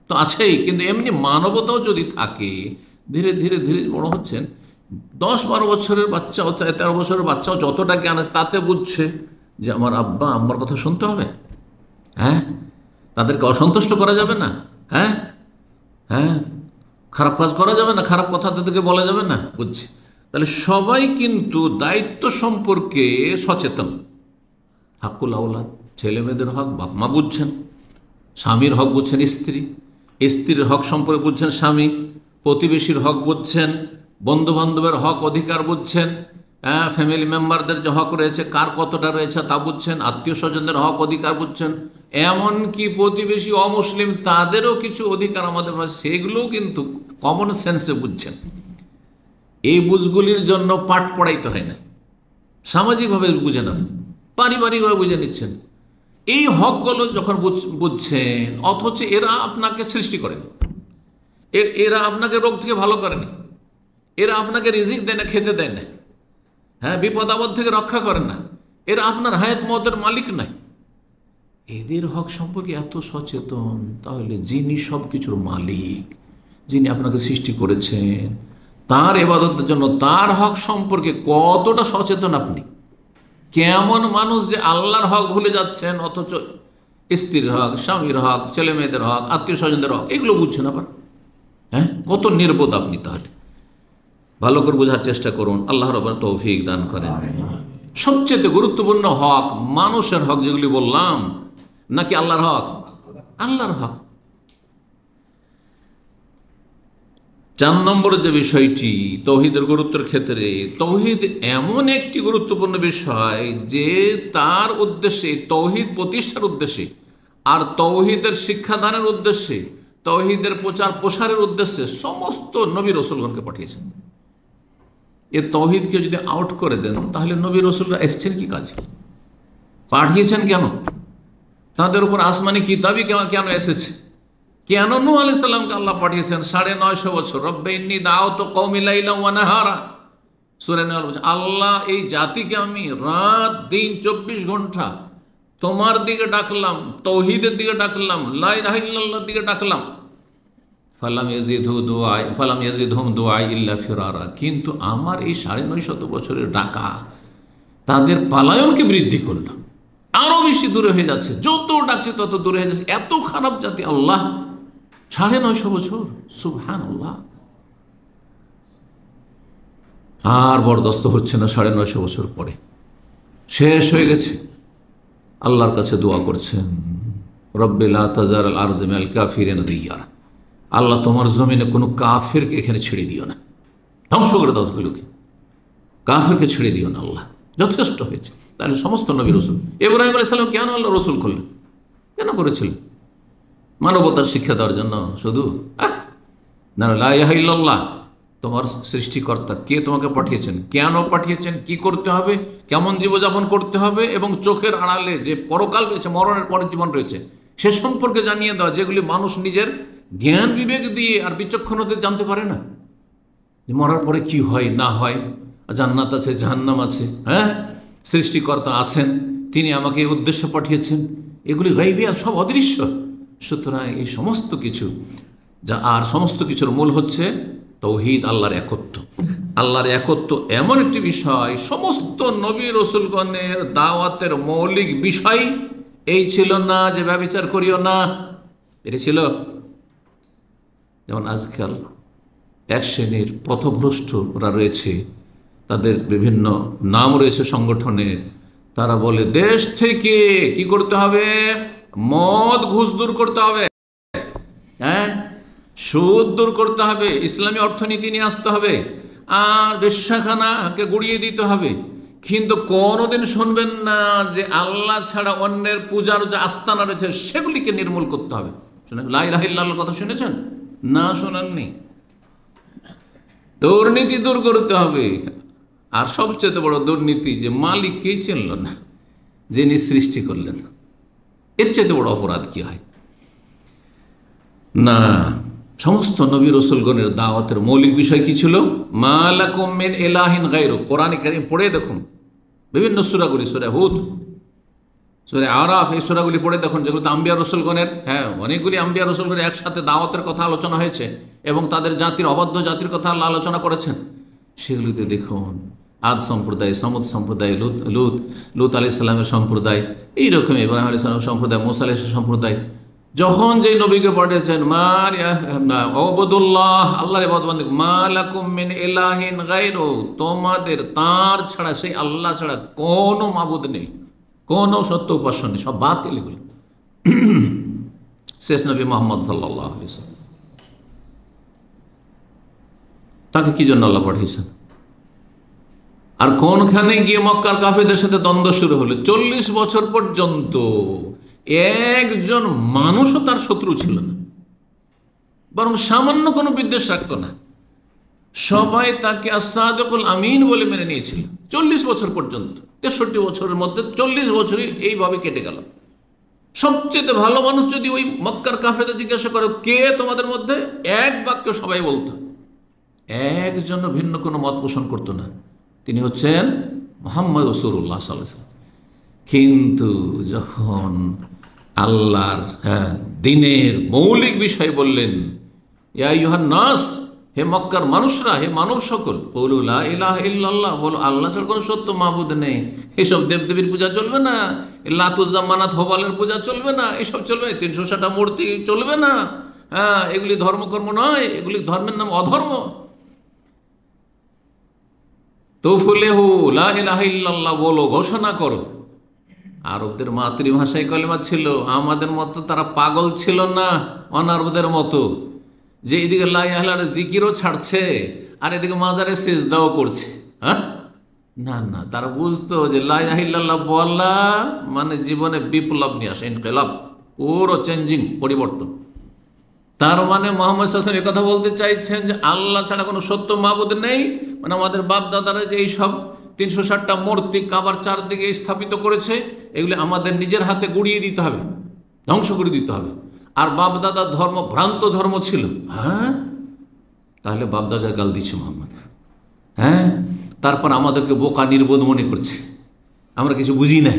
তো আছেই, কিন্তু এমনি মানবতাও যদি থাকে, ধীরে ধীরে ধীরে বড় হচ্ছেন, 10-12 বছরের বাচ্চাও, 13 বছরের বাচ্চাও যতটা জ্ঞান আছে তাতে বুঝছে যে আমার আব্বা আম্মার কথা শুনতে হবে, হ্যাঁ তাদেরকে অসন্তুষ্ট করা যাবে না, হ্যাঁ হ্যাঁ খারাপ কাজ করা যাবে না, খারাপ কথা তাদেরকে বলা যাবে না, বুঝছে। তাহলে সবাই কিন্তু দায়িত্ব সম্পর্কে সচেতন। হাক্কুল আওলাদ, ছেলে মেয়েদের হক বাপ মা বুঝছেন, স্বামীর হক বুঝছেন স্ত্রী, স্ত্রীর হক সম্পর্কে বুঝছেন স্বামী, প্রতিবেশীর হক বুঝছেন, বন্ধু বান্ধবের হক অধিকার বুঝছেন, ফ্যামিলি মেম্বারদের যে হক রয়েছে কার কতটা রয়েছে তা বুঝছেন, আত্মীয় স্বজনদের হক অধিকার বুঝছেন, এমনকি প্রতিবেশী অমুসলিম তাদেরও কিছু অধিকার আমাদের মাঝে, সেগুলোও কিন্তু কমন সেন্সে বুঝছেন। এই বুঝগুলির জন্য পাঠ পড়াইতে হয় না, সামাজিকভাবে বুঝে নেন, পারিবারিকভাবে বুঝে নিচ্ছেন। এই হকগুলো যখন বুঝছেন, অথচ এরা আপনাকে সৃষ্টি করেনি, এরা আপনাকে রোগ থেকে ভালো করেনি, এরা আপনাকে রিজিক দেয় না, খেতে দেয় না, হ্যাঁ বিপদ আপদ থেকে রক্ষা করেন না, এরা আপনার হায়াত মতের মালিক নাই, এদের হক সম্পর্কে এত সচেতন, তাহলে যিনি সব কিছুর মালিক, যিনি আপনাকে সৃষ্টি করেছেন, তার ইবাদতের জন্য তার হক সম্পর্কে কতটা সচেতন আপনি? কেমন মানুষ যে আল্লাহর হক ভুলে যাচ্ছেন, অথচ স্ত্রীর হক, স্বামীর হক, ছেলে মেয়েদের হক, আত্মীয় স্বজনদের হক, এগুলো বুঝছেন আবার, হ্যাঁ কত নির্বোধ আপনি তাহলে। ভালো করে বোঝার চেষ্টা করুন, আল্লাহ রাব্বুল তৌফিক দান করেন। সবচেয়ে গুরুত্বপূর্ণ হক মানুষের হক যেগুলি বললাম, নাকি আল্লাহর হক? আল্লাহর হক। 4 নম্বরের যে বিষয়টি তৌহিদের গুরুত্বের ক্ষেত্রে, তৌহিদ এমন একটি গুরুত্বপূর্ণ বিষয় যে তার উদ্দেশ্যে, তৌহিদ প্রতিষ্ঠার উদ্দেশ্যে আর তৌহিদের শিক্ষাদানের উদ্দেশ্যে, তৌহিদের প্রচার প্রসারের উদ্দেশ্যে সমস্ত নবী রসুলগণকে পাঠিয়েছেন। এ তৌহিদকে যদি আউট করে দেন তাহলে নবী রসুলরা এসছেন কি কাজে, পাঠিয়েছেন কেন, তাদের উপর আসমানি কিতাবই কেন এসেছে, কেন নূহ আলাইহিস সালামকে আল্লাহ পাঠিয়েছেন 950 বছর? রব্বে ইন্নী দাউতু কওমি লাইলান ওয়া নাহারা, সূরা নাহল বলছে, আল্লাহ এই জাতিকে আমি রাত দিন 24 ঘন্টা তোমার দিকে ডাকলাম, তৌহিদের দিকে ডাকলাম, লা ইলাহা ইল্লাল্লাহর দিকে ডাকলাম। ফালাম ইয়াজিদহুম দুআই ইল্লা ফিরারা, কিন্তু আমার এই 950 বছরের ডাকা তাদের পালায়নকে বৃদ্ধি করল, আরো বেশি দূরে হয়ে যাচ্ছে, যত ডাকছে তত দূরে হয়ে যাচ্ছে। এত খারাপ জাতি আল্লাহ 950 বছর, সুবহানাল্লাহ। আর বরদাস্ত হচ্ছে না, 950 বছর পরে শেষ হয়ে গেছে। আল্লাহর কাছে দোয়া করছেন, রব্বি লা তাজারাল আরদা মিনাল কাফিরিনা দিয়ারা, আল্লাহ তোমার জমিনে কোনো কাফেরকে এখানে ছেড়ে দিও না, ধ্বংস করে দাও ওগুলোকে, কাফেরকে ছেড়ে দিও না আল্লাহ। যথেষ্ট হয়েছে। তাহলে সমস্ত নবী রসুল, ইব্রাহিম আলাইহিস সালাম কেন আল্লাহ রসুল করলেন, কেন করেছিলেন? মানবতার শিক্ষা দেওয়ার জন্য শুধু? না, লা ইলাহা ইল্লাল্লাহ, তোমার সৃষ্টিকর্তা কে তোমাকে পাঠিয়েছেন, কেন পাঠিয়েছেন, কি করতে হবে, কেমন জীবনযাপন করতে হবে, এবং চোখের আড়ালে যে পরকাল রয়েছে, মরণের পরের জীবন রয়েছে, সে সম্পর্কে জানিয়ে দেওয়া, যেগুলি মানুষ নিজের জ্ঞান বিবেক দিয়ে আর বিচক্ষণতা জানতে পারে না। যে মরার পরে কি হয় না হয়, জান্নাত আছে, জাহান্নাম আছে, হ্যাঁ, সৃষ্টিকর্তা আছেন, তিনি আমাকে এই উদ্দেশ্যে পাঠিয়েছেন, এগুলি গায়বী আর সব অদৃশ্য। সুতরাং এই সমস্ত কিছু আর সমস্ত কিছুর মূল হচ্ছে তৌহিদ, আল্লাহর একত্ব। আল্লাহর একত্ব এমন একটি বিষয়, সমস্ত নবী রসুলগণের দাওয়াতের মৌলিক বিষয় এই ছিল না যে ব্যভিচার করিও না, এটি ছিল। যেমন আজকাল এক শ্রেণীর পথভ্রষ্টরা রয়েছে, তাদের বিভিন্ন নাম রয়েছে সংগঠনের, তারা বলে দেশ থেকে কি করতে হবে, মদ ঘুষ দূর করতে হবে, হ্যাঁ, সুদ দূর করতে হবে, ইসলামী অর্থনীতি নিয়ে আসতে হবে, আর বেশ্যাখানাকে গুড়িয়ে দিতে হবে। কিন্তু কোনোদিন শুনবেন না যে আল্লাহ ছাড়া অন্যের পূজার যে আস্তানা রয়েছে সেগুলিকে নির্মূল করতে হবে। শুনে লা ইলাহা ইল্লাল্লাহর কথা শুনেছেন না? শোনেননি? দুর্নীতি দূর করতে হবে। আর সবচেয়ে বড় দুর্নীতি যে মালিককেই চিনল না, যিনি সৃষ্টি করলেন, এর চাইতে বড় অপরাধ কি হয়? না, সমস্ত নবী রসুলগণের দাওয়াতের মৌলিক বিষয় কি ছিল? মা লাকুম মিন ইলাহিন গায়রু। কোরআনে কারীম পড়ে দেখুন, বিভিন্ন সূরাগুলি, সূরা হুদ, সূরা আরাফ, এই সূরাগুলি পড়ে দেখুন, যেগুলোতে আম্বিয়া রসুলগণের, হ্যাঁ, অনেকগুলি আম্বিয়া রসুলগণের একসাথে দাওয়াতের কথা আলোচনা হয়েছে এবং তাদের জাতির, অবাধ্য জাতির কথা আল্লাহ আলোচনা করেছেন। সেগুলিতে দেখুন আদ সম্প্রদায়, সামুদ সম্প্রদায়, লুত আলাইহিস সালামের সম্প্রদায়, এইরকম ইব্রাহিম আলাইহিস সালামের সম্প্রদায়, মুসা আলাইহিস সম্প্রদায়, যখন যেই নবীকে পাঠিয়েছেন, ওয়াবুদুল্লাহ, আল্লাহর ইবাদত বন্দেগী, মা লাকুম মিন ইলাহিন গায়রু, তোমাদের তার ছাড়া, সেই আল্লাহ ছাড়া কোনো মাবুদ নেই, কোনো সত্য উপাস্য নেই, সব বাতিল এগুলো। শেষ নবী মুহাম্মদ সাল্লাল্লাহু আলাইহি ওয়াসাল্লাম, তাকে কি জন্য আল্লাহ পাঠিয়েছেন? আর কোনখানে গিয়ে মক্কার কাফেরদের সাথে দ্বন্দ্ব শুরু হলো? 40 বছর পর্যন্ত একজন মানুষও তার শত্রু ছিল না, বরং সামান্য কোনো বিদ্বেষ রাখত না। সবাই তাকে আস-সাদিকুল আমিন বলে মেনে নিয়েছিল 40 বছর পর্যন্ত। 63 বছরের মধ্যে 40 বছরই এইভাবে কেটে গেল। সবচেয়ে ভালো মানুষ যদি ওই মক্কার কাফেরদের জিজ্ঞাসা করে কে তোমাদের মধ্যে, এক বাক্য সবাই বলতো, একজন ভিন্ন কোনো মত পোষণ করতো না, তিনি হচ্ছেন মুহাম্মদ রাসূলুল্লাহ সাল্লাল্লাহু আলাইহি ওয়াসাল্লাম। কিন্তু যখন আল্লাহর দ্বীনের মৌলিক বিষয় বললেন, ইয়া আইয়ুহান নাস, হে মক্কার মানুষরা, হে মানব সকল, কুলু লা ইলাহা ইল্লাল্লাহ, বলো আল্লাহ ছাড়া কোনো সত্য মাবুদ নেই। এসব দেবদেবীর পূজা চলবে না, লাত উজ্জা মানাত হোবালের পূজা চলবে না, এসব চলবে, 360টা মূর্তি চলবে না, হ্যাঁ, এগুলি ধর্মকর্ম নয়, এগুলি ধর্মের নাম অধর্ম। তুফলিহু, লা ইলাহা ইল্লাল্লাহ বলো, ঘোষণা করো। আরবদের মাতৃভাষায় কলেমা ছিল, আমাদের মতো তারা পাগল ছিল না অনারবদের মতো, যে এদিকে লা ইলাহা ইল্লাল্লাহর জিকিরও ছাড়ছে আর এদিকে মাজারে সিজদাও করছে। হ্যাঁ, না না, তারা বুঝতো যে লা ইলাহা ইল্লাল্লাহ বলা মানে জীবনে বিপ্লব নিয়ে আসে, ইনকিলাব, পুরো চেঞ্জিং, পরিবর্তন। তার মানে মোহাম্মদ সাল্লাল্লাহু আলাইহি ওয়াসাল্লাম কথা বলতে চাইছেন যে আল্লাহ ছাড়া কোনো সত্য মাবুদ নেই। মানে আমাদের বাপ দাদারা যে এইসব 360টা মূর্তি কাবার চারদিকে স্থাপিত করেছে, এগুলি আমাদের নিজের হাতে গুড়িয়ে দিতে হবে, ধ্বংস করে দিতে হবে। আর বাপ দাদার ধর্ম ভ্রান্ত ধর্ম ছিল। হ্যাঁ, তাহলে বাপ দাদা গাল দিচ্ছে মোহাম্মদ। হ্যাঁ, তারপর আমাদেরকে বোকা নির্বোধ মনে করছে, আমরা কিছু বুঝি না।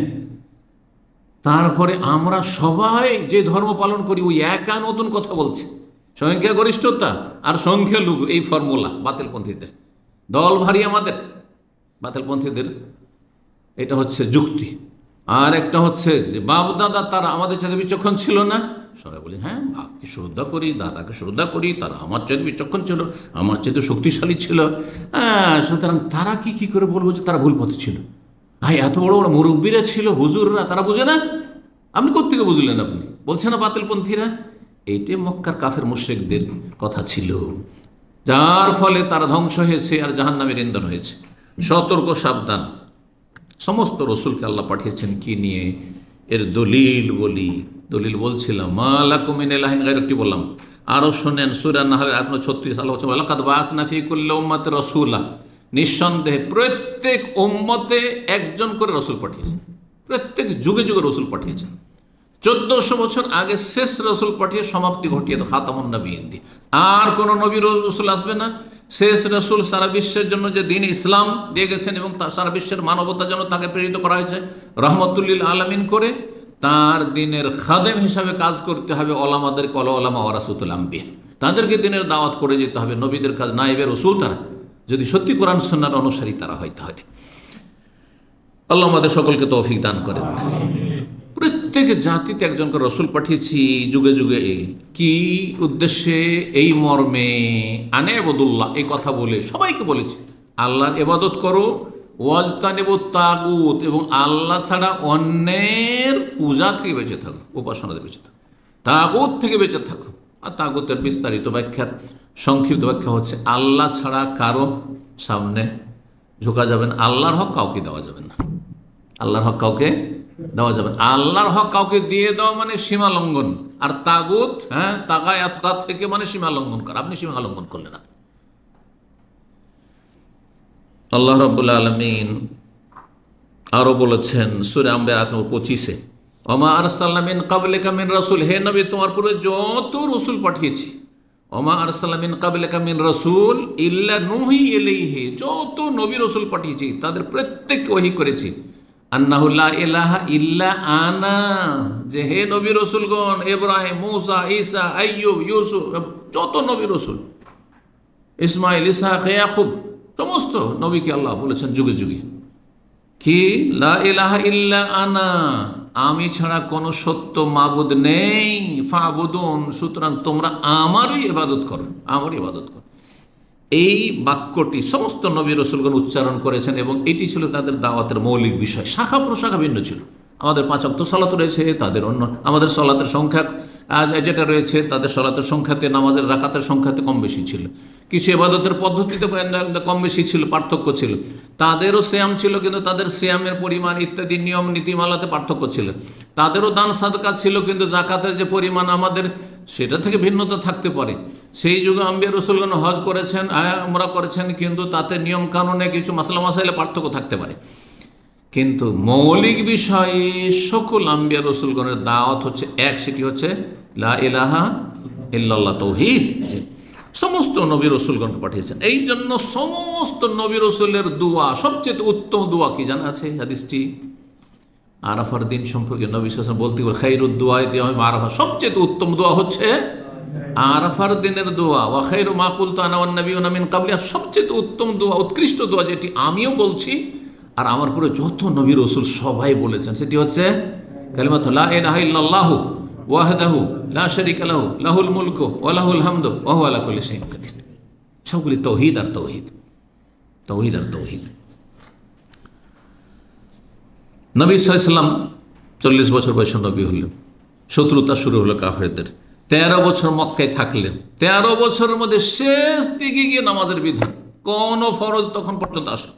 তারপরে আমরা সবাই যে ধর্ম পালন করি ওই একা নতুন কথা বলছে। সংখ্যা গরিষ্ঠতা আর সংখ্যালঘু, এই ফর্মুলা বাতিলপন্থীদের, দল ভারী আমাদের বাতিলপন্থীদের, এটা হচ্ছে যুক্তি। আর একটা হচ্ছে যে বাপ দাদা তারা আমাদের চাইতে বিচক্ষণ ছিল না। সবাই বলি হ্যাঁ, বাপকে শ্রদ্ধা করি, দাদাকে শ্রদ্ধা করি, তারা আমার চাইতে বিচক্ষণ ছিল, আমার চাইতে শক্তিশালী ছিল। হ্যাঁ, সুতরাং তারা কি করে বলবো যে তারা ভুল পথে ছিল? ভাই, এত বড় বড় মুরব্বীরা ছিল, হুজুররা, তারা বুঝে না? আপনি কোত্থেকে বুঝলেন? আপনি বলছেন না বাতিলপন্থীরা। এইটাই মক্কার কাফের মুশরিকদের কথা ছিল, যার ফলে তারা ধ্বংস হয়েছে আর জাহান্নামের ইন্ধন হয়েছে। সতর্ক, সাবধান। সমস্ত রসুলকে আল্লাহ পাঠিয়েছেন কি নিয়ে? এর দলিল বলি, দলিল বলছিলাম মা লাকুম মিন ইলাহিন গায়রুহু, একটি বললাম। আরও শোনেন সূরা নাহল 36 আল্লাহ বলছেন ওয়ালাকাদ বাআসনা ফী কুল্লি উম্মাতিন রাসূলা, নিঃসন্দেহে প্রত্যেক উম্মতে একজন করে রসুল পাঠিয়েছে, প্রত্যেক যুগে যুগে রসুল পাঠিয়েছেন। 1400 বছর আগে শেষ রসুল পাঠিয়ে সমাপ্তি ঘটিয়ে তো খাতামুন নবিয়্যিন দিয়ে আর কোনো নবী রসুল আসবে না। শেষ রসুল সারা বিশ্বের জন্য যে দিন ইসলাম দিয়ে গেছেন এবং সারা বিশ্বের মানবতার জন্য তাকে প্রেরিত করা হয়েছে রহমতুল্লিল আলামিন করে, তার দিনের খাদেম হিসাবে কাজ করতে হবে। ওলামাদেরকে ওলামা ওয়ারাসাতুল আম্বিয়া, তাদেরকে দিনের দাওয়াত করে যেতে হবে। নবীদের কাজ নায়েবে রসুল তারা, যদি সত্যি কোরআন সুন্নাহর অনুসারী তারা হয়। তাহলে আল্লাহ আমাদের সকলকে তৌফিক দান করেন। প্রত্যেক জাতিতে একজন করে রসুল পাঠিয়েছি যুগে যুগে। কি উদ্দেশ্যে? এই মর্মে আনে আবুদুল্লাহ, এই কথা বলে সবাইকে বলেছি আল্লাহর ইবাদত করো, ওয়াজতানিবু তাগুত, এবং আল্লাহ ছাড়া অন্যের পূজা থেকে বেঁচে থাকো, উপাসনা থেকে বেঁচে থাকো, তাগুত থেকে বেঁচে থাকো। আর তাগুতের বিস্তারিত ব্যাখ্যার সংক্ষিপ্ত ব্যাখ্যা হচ্ছে আল্লাহ ছাড়া কারো সামনে ঝুঁকা যাবে না, আল্লাহর হক কাউকে দেওয়া যাবে না, আল্লাহর হক কাউকে দেওয়া যাবে না। আল্লাহর হক কাউকে দিয়ে দেওয়া মানে সীমা লঙ্ঘন। আর তাগুত, হ্যাঁ, তাগায়াত থেকে মানে সীমা লঙ্ঘন করা। আপনি সীমা লঙ্ঘন করলেন না। আল্লাহ রাব্বুল আলামিন আরো বলেছেন সূরা আম্বিয়া 25-এ ওমা আরসালনা মিন ক্বাবলিকা মিন রাসূল, হে নবী তোমার পূর্বে যত রসুল পাঠিয়েছি, ওমা আরসালনা মিন ক্বাবলিকা মিন রাসূল ইল্লা নুহি ইলাইহি, যত নবী রসুল পাঠিয়েছি তাদের প্রত্যেককে ওহী করেছি আন্নাহু লা ইলাহা ইল্লা আনা, যে হে নবী রসুলগণ, ইব্রাহিম, মূসা, ঈসা, আইয়ুব, ইউসুফ, যত নবী রসুল, ইসমাইল, ইসহাক, ইয়াকুব, সমস্ত নবীকে আল্লাহ বলেছেন যুগে যুগে কি লা ইলাহা ইল্লা আনা, আমি ছাড়া কোনো সত্য মাবুদ নেই, ফাবুদুন, সুতরাং তোমরা আমারই ইবাদত করো, আমারই ইবাদত করো। এই বাক্যটি সমস্ত নবী রসুলগণ উচ্চারণ করেছেন এবং এটি ছিল তাদের দাওয়াতের মৌলিক বিষয়। শাখা প্রশাখা ভিন্ন ছিল। আমাদের 5 ওয়াক্ত সালাত রয়েছে, তাদের অন্য, আমাদের সালাতের সংখ্যা যেটা রয়েছে তাদের সালাতের সংখ্যাতে, নামাজের রাকাতের সংখ্যাতে কম বেশি ছিল, কিছু ইবাদতের পদ্ধতিতে কম বেশি ছিল, পার্থক্য ছিল। তাদেরও সিয়াম ছিল কিন্তু তাদের সিয়ামের পরিমাণ ইত্যাদি নিয়ম নীতিমালাতে পার্থক্য ছিল। তাদেরও দান সাদকা ছিল কিন্তু জাকাতের যে পরিমাণ আমাদের সেটা থেকে ভিন্নতা থাকতে পারে। সেই যুগে আম্বিয়া রসুলগণ হজ করেছেন, উমরা করেছেন, কিন্তু তাতে নিয়ম কানুনে কিছু মাসলা মাসাইলে পার্থক্য থাকতে পারে। কিন্তু মৌলিক বিষয়ে সকল আম্বিয়া রসুলগণের দাওয়াত হচ্ছে এক, সেটি হচ্ছে লা ইলাহা ইল্লাল্লাহ, তাওহীদ। সমস্ত নবী রসুলগণকে পাঠিয়েছেন। এই জন্য সমস্ত নবী রসুলের দোয়া, সবচেয়ে উত্তম দোয়া কি জানা আছে? হাদিসটি আরাফার দিন সম্পর্কে নবী সাল্লাল্লাহু আলাইহি ওয়াসাল্লাম বলতে বলে খায়রুদ দুআ ইয়াউম আরাফা, সবচেয়ে উত্তম দোয়া হচ্ছে আরাফার দিনের দোয়া। ওয়া খায়রু মা কুলতু আনা ওয়ান নাবিয়ুনা মিন ক্বাবলি, সবচেয়ে উত্তম দোয়া, উৎকৃষ্ট দোয়া যেটি আমিও বলছি আর আমার পরে যত নবী রসুল সবাই বলেছেন, সেটি হচ্ছে কালিমাতু লা ইলাহা ইল্লাল্লাহু ওয়াহদাহু লা শারীকা লাহু লাহুল মুলকু ওয়া লাহুল হামদু ওয়া হুয়া আলা কুল্লি শাইইন কাদির। সবগুলি তাওহীদ আর তাওহীদ, তাওহীদ আর তাওহীদ। নবী সাল্লাল্লাহু আলাইহি সাল্লাম 40 বছর বয়সে নবী হলেন, শত্রুতা শুরু হলো কাফেরদের। 13 বছর মক্কায় থাকলেন। 13 বছরের মধ্যে শেষ দিকে গিয়ে নামাজের বিধান, কোন ফরজ তখন পর্যন্ত আসে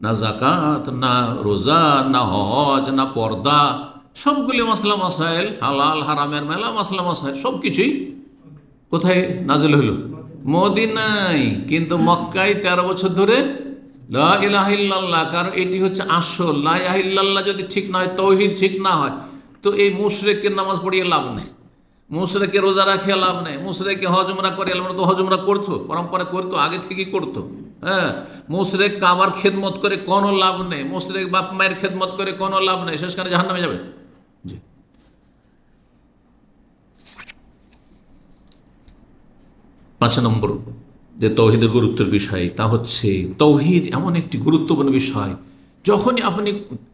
না, জাকাত না, রোজা না, হজ না, পর্দা, সবগুলি মাসলা মাসাইল, হালাল হারামের মেলা মাসলা মাসাইল সব কিছুই কোথায় নাজিল হইল? মদিনায়। কিন্তু মক্কায় 13 বছর ধরে লা ইলাহা ইল্লাল্লাহ, কারণ এটি হচ্ছে আসল। লা ইলাহা ইল্লাল্লাহ যদি ঠিক না হয়, তাওহীদ ঠিক না হয়, তো এই মুশরিকের নামাজ পড়িয়ে লাভ নেই, মুশরিকে রোজা রাখিয়ে লাভ নেই, মুশরিকে হজ উমরা করে, আমরা তো হজ উমরা করতো, পরম্পরা করতো, আগে থেকেই করতো। হ্যাঁ, মুশরিক কাবার খেদমত করে কোনো লাভ নেই, মুশরিক বাপ মায়ের খেদমত করে কোনো লাভ নেই, শেষকালে জাহান্নামে যাবে। জি। 5 নম্বর যে তৌহিদের গুরুত্বের বিষয়, তা হচ্ছে তৌহিদ এমন একটি গুরুত্বপূর্ণ বিষয়, যখনই আপনি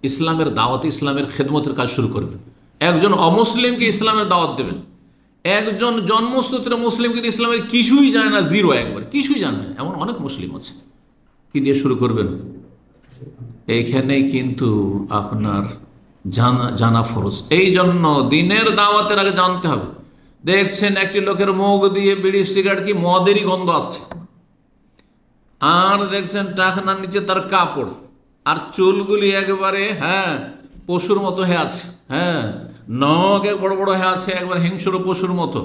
ইসলামের দাওয়াত, ইসলামের খেদমতের কাজ শুরু করবেন, একজন অমুসলিমকে ইসলামের দাওয়াত দেবেন, একজন জন্মসূত্রে মুসলিম কিন্তু ইসলামের কিছুই জানে না, জিরো, একবার কিছুই জানে না, এমন অনেক মুসলিম আছে, কি দিয়ে শুরু করবেন? এইখানে কিন্তু আপনার জানা ফরজ। এই জন্য দিনের দাওয়াতের আগে জানতে হবে। দেখছেন একটি লোকের মুখ দিয়ে বিড়ি সিগারেট কি মদেরই গন্ধ আসছে, আর দেখছেন টাকনার নিচে তার কাপড়, আর চুলগুলি একেবারে পশুর মতো হয়ে আছে, নখ এক বড় বড় হয়ে আছে, একবার হিংস্র পশুর মতো,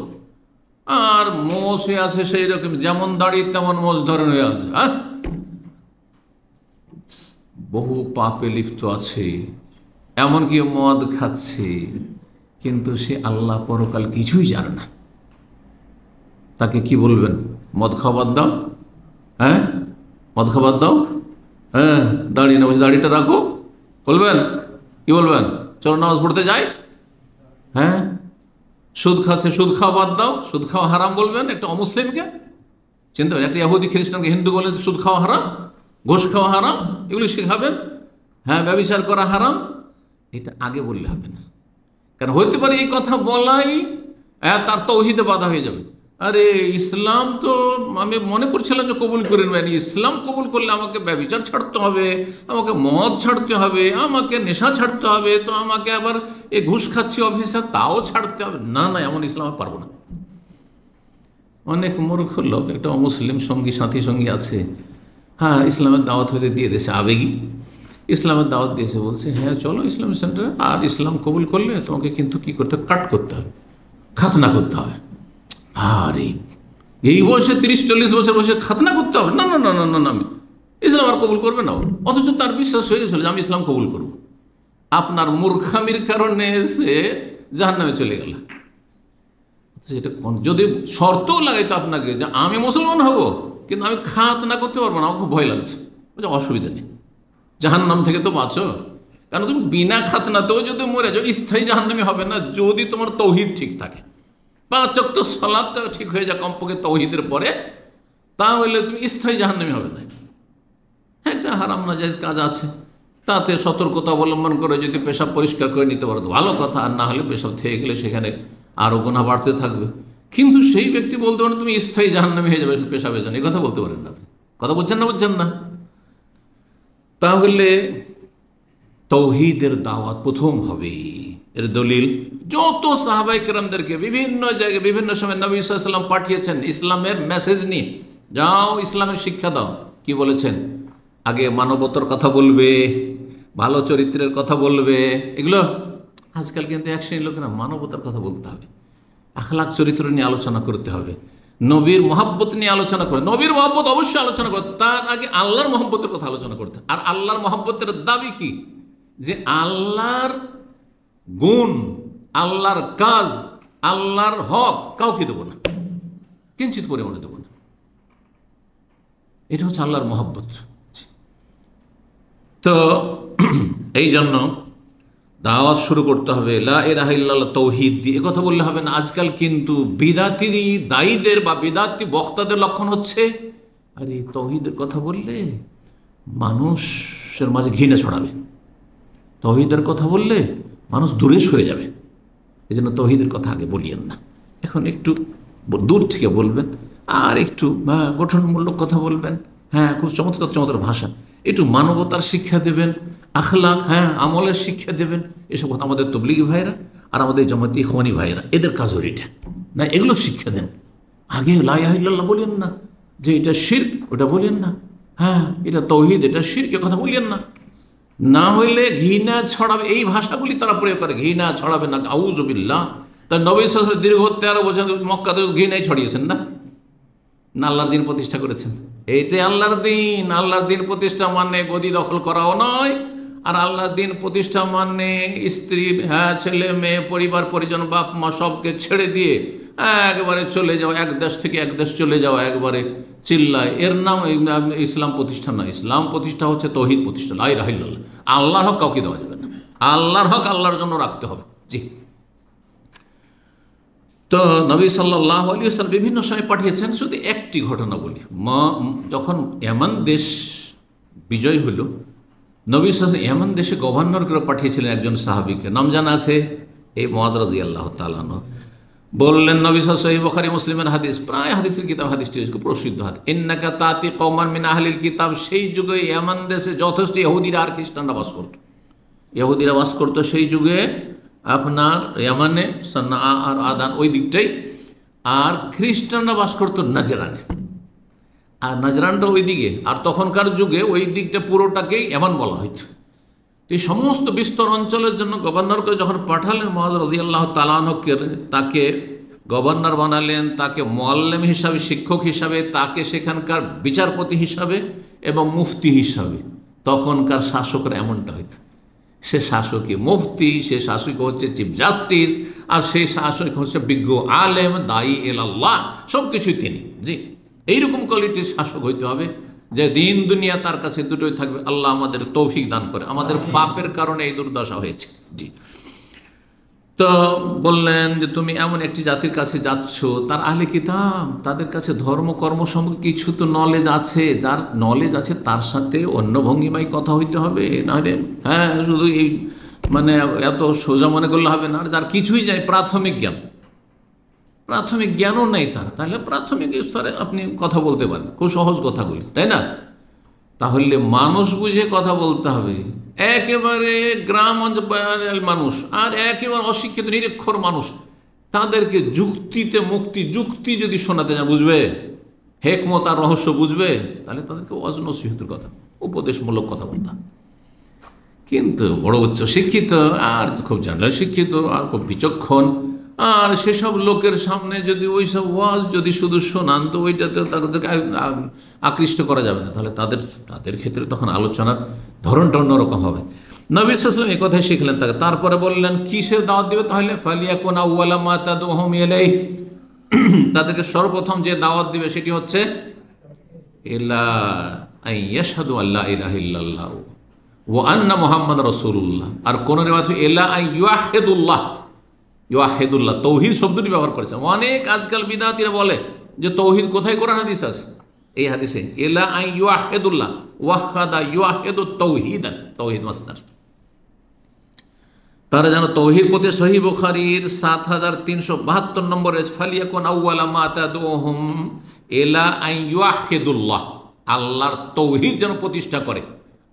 আর মোষ হয়ে আছে সেই রকম, যেমন দাড়ি তেমন মোষ ধরন হয়ে আছে, বহু পাপে লিপ্ত আছে, এমনকি মদ খাচ্ছে, কিন্তু সে আল্লাহ পরকাল কিছুই জানে না। তাকে কি বলবেন? মদ খাবার দাও, মদ খাবার দাও, দাড়ি না, দাড়িটা রাখো, বলবেন? কি বলবেন? চলো নামাজ পড়তে যাই। সুদ খাচ্ছে, সুদ খাওয়া বাদ দাও, সুদ খাওয়া হারাম বলবেন একটা অমুসলিমকে? চিন্তা করেন, একটা ইহুদি খ্রিস্টানকে হিন্দু বলে সুদ খাওয়া হারাম, ঘুষ খাওয়া হারাম, এগুলি শেখাবেন? ব্যভিচার করা হারাম, এটা আগে বললে হবে না। কারণ হইতে পারে এই কথা বলাই তার তৌহিদে বাধা হয়ে যাবে। আরে ইসলাম তো আমি মনে করছিলাম যে কবুল করে নেবেন, ইসলাম কবুল করলে আমাকে ব্যভিচার ছাড়তে হবে, আমাকে মদ ছাড়তে হবে, আমাকে নেশা ছাড়তে হবে, তো আমাকে আবার এই ঘুষ খাচ্ছি অফিসার তাও ছাড়তে হবে না। না, এমন ইসলাম আমি পারবো না। অনেক মূর্খ লোক, একটা অমুসলিম সঙ্গী সাথী সঙ্গী আছে, ইসলামের দাওয়াত হইতে দিয়ে দিয়েছে, আবেগী ইসলামের দাওয়াত দিয়েছে, বলছে চলো ইসলামিক সেন্টারে, আর ইসলাম কবুল করলে তোমাকে কিন্তু কি করতে হবে? কাট করতে হবে, খাতনা করতে হবে। আরে এই বয়সে 30-40 বছর বয়সে খাতনা করতে হবে? না না না না না, আমি ইসলাম আর কবুল করবে না। অথচ তার বিশ্বাস হয়ে গেছিল যে আমি ইসলাম কবুল করব। আপনার মূর্খামির কারণে সে জাহান্নামে চলে গেল। সেটা যদি শর্তও লাগাইতো আপনাকে যে আমি মুসলমান হব, কিন্তু আমি খাতনা করতে পারবো না, আমার খুব ভয় লাগছে, অসুবিধা নেই, জাহান্নাম থেকে তো বাঁচো। কারণ তুমি বিনা খাতনাতেও যদি মরে যাও, স্থায়ী জাহান্নামী হবে না যদি তোমার তৌহিদ ঠিক থাকে। 5 ওয়াক্ত সালাতটা ঠিক হয়ে যায় কমপক্ষে তৌহিদের পরে, তাহলে তুমি স্থায়ী জাহান্নামী হবে না। একটা হারাম নাজায়েজ কাজ আছে, তাতে সতর্কতা অবলম্বন করে যদি পেশাব পরিষ্কার করে নিতে পারো তো ভালো কথা, আর না হলে পেশাব থেকে গেলে সেখানে আরও গুনাহ বাড়তে থাকবে। কিন্তু সেই ব্যক্তি বলতে পারেন তুমি স্থায়ী জাহান্নামী হয়ে যাবে পেশাবে জান, এই কথা বলতে পারেন না। কথা বলছেন না? বুঝছেন না? তাহলে তৌহিদের দাওয়াত প্রথম হবে। এর দলিল যত সাহাবায়ে কেরামদেরকে বিভিন্ন জায়গায় বিভিন্ন সময় নবী সাল্লাল্লাহু আলাইহি ওয়াসাল্লাম পাঠিয়েছেন ইসলামের মেসেজ নিয়ে, যাও ইসলামের শিক্ষা দাও। কি বলেছেন? আগে মানবতার কথা বলবে, ভালো চরিত্রের কথা বলবে, এগুলো। আজকাল কিন্তু এক শ্রেণীর লোকেরা মানবতার কথা বলতে হবে, আখলাক চরিত্র নিয়ে আলোচনা করতে হবে, নবীর মহব্বত নিয়ে আলোচনা করে, নবীর মহব্বত অবশ্যই আলোচনা করতে, তার আগে আল্লাহর মহব্বতের কথা আলোচনা করতে। আর আল্লাহর মহব্বতের দাবি কি? যে আল্লাহর গুণ, আল্লাহর কাজ, আল্লাহর হক কাউকে দেবো না, কিঞ্চিত পরিমাণে দেবো না। এটা হচ্ছে আল্লাহর মহব্বত। তো এই জন্য দাওয়াত শুরু করতে হবে লা ইলাহা ইল্লাল্লাহ, তৌহিদ দিয়ে। কথা বললে হবে না। আজকাল কিন্তু বিদাতি দায়ীদের বা বিদাতি বক্তাদের লক্ষণ হচ্ছে, আরে তৌহিদের কথা বললে মানুষের মাঝে ঘৃণা ছড়াবে, তৌহিদের কথা বললে মানুষ দূরে সরে যাবে, এই জন্য তৌহিদের কথা আগে বলিয়েন না। এখন একটু দূর থেকে বলবেন, আর একটু গঠনমূলক কথা বলবেন, খুব চমৎকার চমৎকার ভাষা, একটু মানবতার শিক্ষা দেবেন, আখলাক, হ্যাঁ, আমলের শিক্ষা দেবেন। এসব কথা আমাদের তবলিগি ভাইরা আর আমাদের জামাতি ইখওয়ানি ভাইরা, এদের কাজ হল এটা, না এগুলো শিক্ষা দেন। আগে লা ইলাহা ইল্লাল্লাহ বলেন না, যে এটা শিরক, ওটা বলেন না, হ্যাঁ এটা তৌহিদ, এটা শিরকের কথা বলেন না। না হইলে ঘৃণা ছড়াবে, এই ভাষাগুলি তারা প্রয়োগ করে, ঘৃণা ছড়াবে না, আউযু বিল্লাহ। তাই নবী সাল্লাল্লাহু আলাইহি ওয়াসাল্লাম দীর্ঘ 13 বছর মক্কাতে ঘৃণাই ছড়িয়েছেন না, না আল্লাহর দিন প্রতিষ্ঠা করেছেন। এইটাই আল্লাহর দিন। আল্লাহর দিন প্রতিষ্ঠা মানে গদি দখল করাও নয়, আর আল্লাহর দিন প্রতিষ্ঠা মানে স্ত্রী, হ্যাঁ, ছেলে মেয়ে, পরিবার পরিজন, বাপ মা সবকে ছেড়ে দিয়ে একবারে চলে যাওয়া, এক দেশ থেকে এক দেশ চলে যাওয়া, একবারে চিল্লায়, এর নাম ইসলাম প্রতিষ্ঠা নয়। ইসলাম প্রতিষ্ঠা হচ্ছে তৌহিদ প্রতিষ্ঠা, লা ইলাহা ইল্লাল্লাহ। আল্লাহর হক কাউকে দেওয়া যাবে না, আল্লাহর হক আল্লাহর জন্য রাখতে হবে। জি। তো নবী সাল্লাল্লাহু আলাইহি ওয়াসাল্লাম বিভিন্ন সময় পাঠিয়েছেন। শুধু একটি ঘটনা বলি, যখন ইয়ামান দেশ বিজয় হলো, নবী সাল্লাল্লাহু আলাইহি ওয়াসাল্লাম ইয়ামান দেশে গভর্নর করে পাঠিয়েছিলেন একজন সাহাবীকে, নাম জানা আছে, এই মুআয রাদিয়াল্লাহু তাআলা আনহু। বললেন নবী সাল্লাল্লাহু আলাইহি ওয়াসাল্লাম, বুখারী মুসলিমের হাদিস, প্রায় হাদিসের কিতাব, হাদিসটি প্রসিদ্ধ হাদিস, ইন্নাকা তাতি কওমান মিন আহলিল কিতাব। সেই যুগে ইয়ামান দেশে যথেষ্ট ইহুদিরা আর খ্রিস্টানরা বাস করত, ইহুদিরা বাস করতো সেই যুগে আপনার ইয়ামানে, সান্না আর আদান ওই দিকটাই, আর খ্রিস্টানরা বাস করতো নাজরানে, আর নাজরানটা ওই দিকে, আর তখনকার যুগে ওই দিকটা পুরোটাকেই ইয়ামান বলা হইত। তো এই সমস্ত বিস্তর অঞ্চলের জন্য গভর্নর করে যখন পাঠালেন মুআয রাদিয়াল্লাহু তাআলা আনহুকে, তাকে গভর্নর বানালেন, তাকে মুআল্লিম হিসাবে, শিক্ষক হিসাবে, তাকে সেখানকার বিচারপতি হিসাবে এবং মুফতি হিসাবে। তখনকার শাসকরা এমনটা হইত, সে শাসকই মুফতি, সে শাসক হচ্ছে চিফ জাস্টিস, আর সেই শাসক হচ্ছে বিজ্ঞ আলেম, দায়ী ইলাল্লাহ, সব কিছুই তিনি। জি, এইরকম কোয়ালিটির শাসক হইতে হবে যে দিন দুনিয়া তার কাছে দুটোই থাকবে। আল্লাহ আমাদের তৌফিক দান করে, আমাদের পাপের কারণে এই দুর্দশা হয়েছে। জি। তো বললেন যে তুমি এমন একটি জাতির কাছে যাচ্ছ, তার আহলে কিতাব, তাদের কাছে ধর্ম কর্ম সম্পর্কে কিছু তো নলেজ আছে, যার নলেজ আছে তার সাথে অন্য ভঙ্গিমায় কথা হইতে হবে, নাহলে হ্যাঁ শুধু এই মানে এত সোজা মনে করলে হবে না। আর যার কিছুই যায়, প্রাথমিক জ্ঞান, প্রাথমিক জ্ঞানও নেই তার, তাহলে প্রাথমিক স্তরে আপনি কথা বলতে পারেন, খুব সহজ কথাগুলি, তাই না? তাহলে মানুষ বুঝে কথা বলতে হবে। একেবারে গ্রাম অঞ্চলের মানুষ আর একেবারে অশিক্ষিত নিরক্ষর মানুষ, তাদেরকে যুক্তিতে মুক্তি, যুক্তি যদি শোনাতে না বুঝবে, হেকমত আর রহস্য বুঝবে, তাহলে তাদেরকে ওয়াজ নসিহতের কথা, উপদেশমূলক কথা বলতে হবে। কিন্তু বড় উচ্চ শিক্ষিত আর খুব জেনারেল শিক্ষিত আর খুব বিচক্ষণ, আর সেসব লোকের সামনে যদি ওই সব ওয়াজ যদি শুধু শোনান, তো ওইটাতে তাদেরকে আকৃষ্ট করা যাবে না, তাহলে তাদের ক্ষেত্রে তখন আলোচনার ধরনটা অন্যরকম হবে। নবী সাল্লাল্লাহু আলাইহি ওয়াসাল্লাম এই কথাই শিখলেন তাকে। তারপরে বললেন কিসের দাওয়াত দিবে, তাহলে ফালিয়াকুন আউওয়ালা মা তাদউহুম ইলাইহি, তাদেরকে সর্বপ্রথম যে দাওয়াত দিবে সেটি হচ্ছে ইলা আইয়াশহাদু আল্লা ইলাহা ইল্লাল্লাহ ওয়া আন্না মুহাম্মাদ রাসূলুল্লাহ। আর কোন রিওয়ায়াতে ইলা আইয়াহিদুল্লাহ, ইউয়াহিদুল্লাহ, তৌহিদ শব্দটি ব্যবহার করেছে। অনেক আজকাল বিদআতীরা বলে যে তৌহিদ কোথায় কোরআন হাদিস আছে? এই হাদিসে ইলা আইয়াহিদুল্লাহ, ওয়াহাদা ইউয়াহিদু তাওহীদান, তৌহিদ মাসদার। তারা যেন তৌহিদ পথে সহিহ বুখারীর 7372 নম্বরে ফালিয়াকুন আউওয়ালা মা তাদউহুম ইলা আইয়াহিদুল্লাহ, আল্লাহর তৌহিদ যেন প্রতিষ্ঠা করে,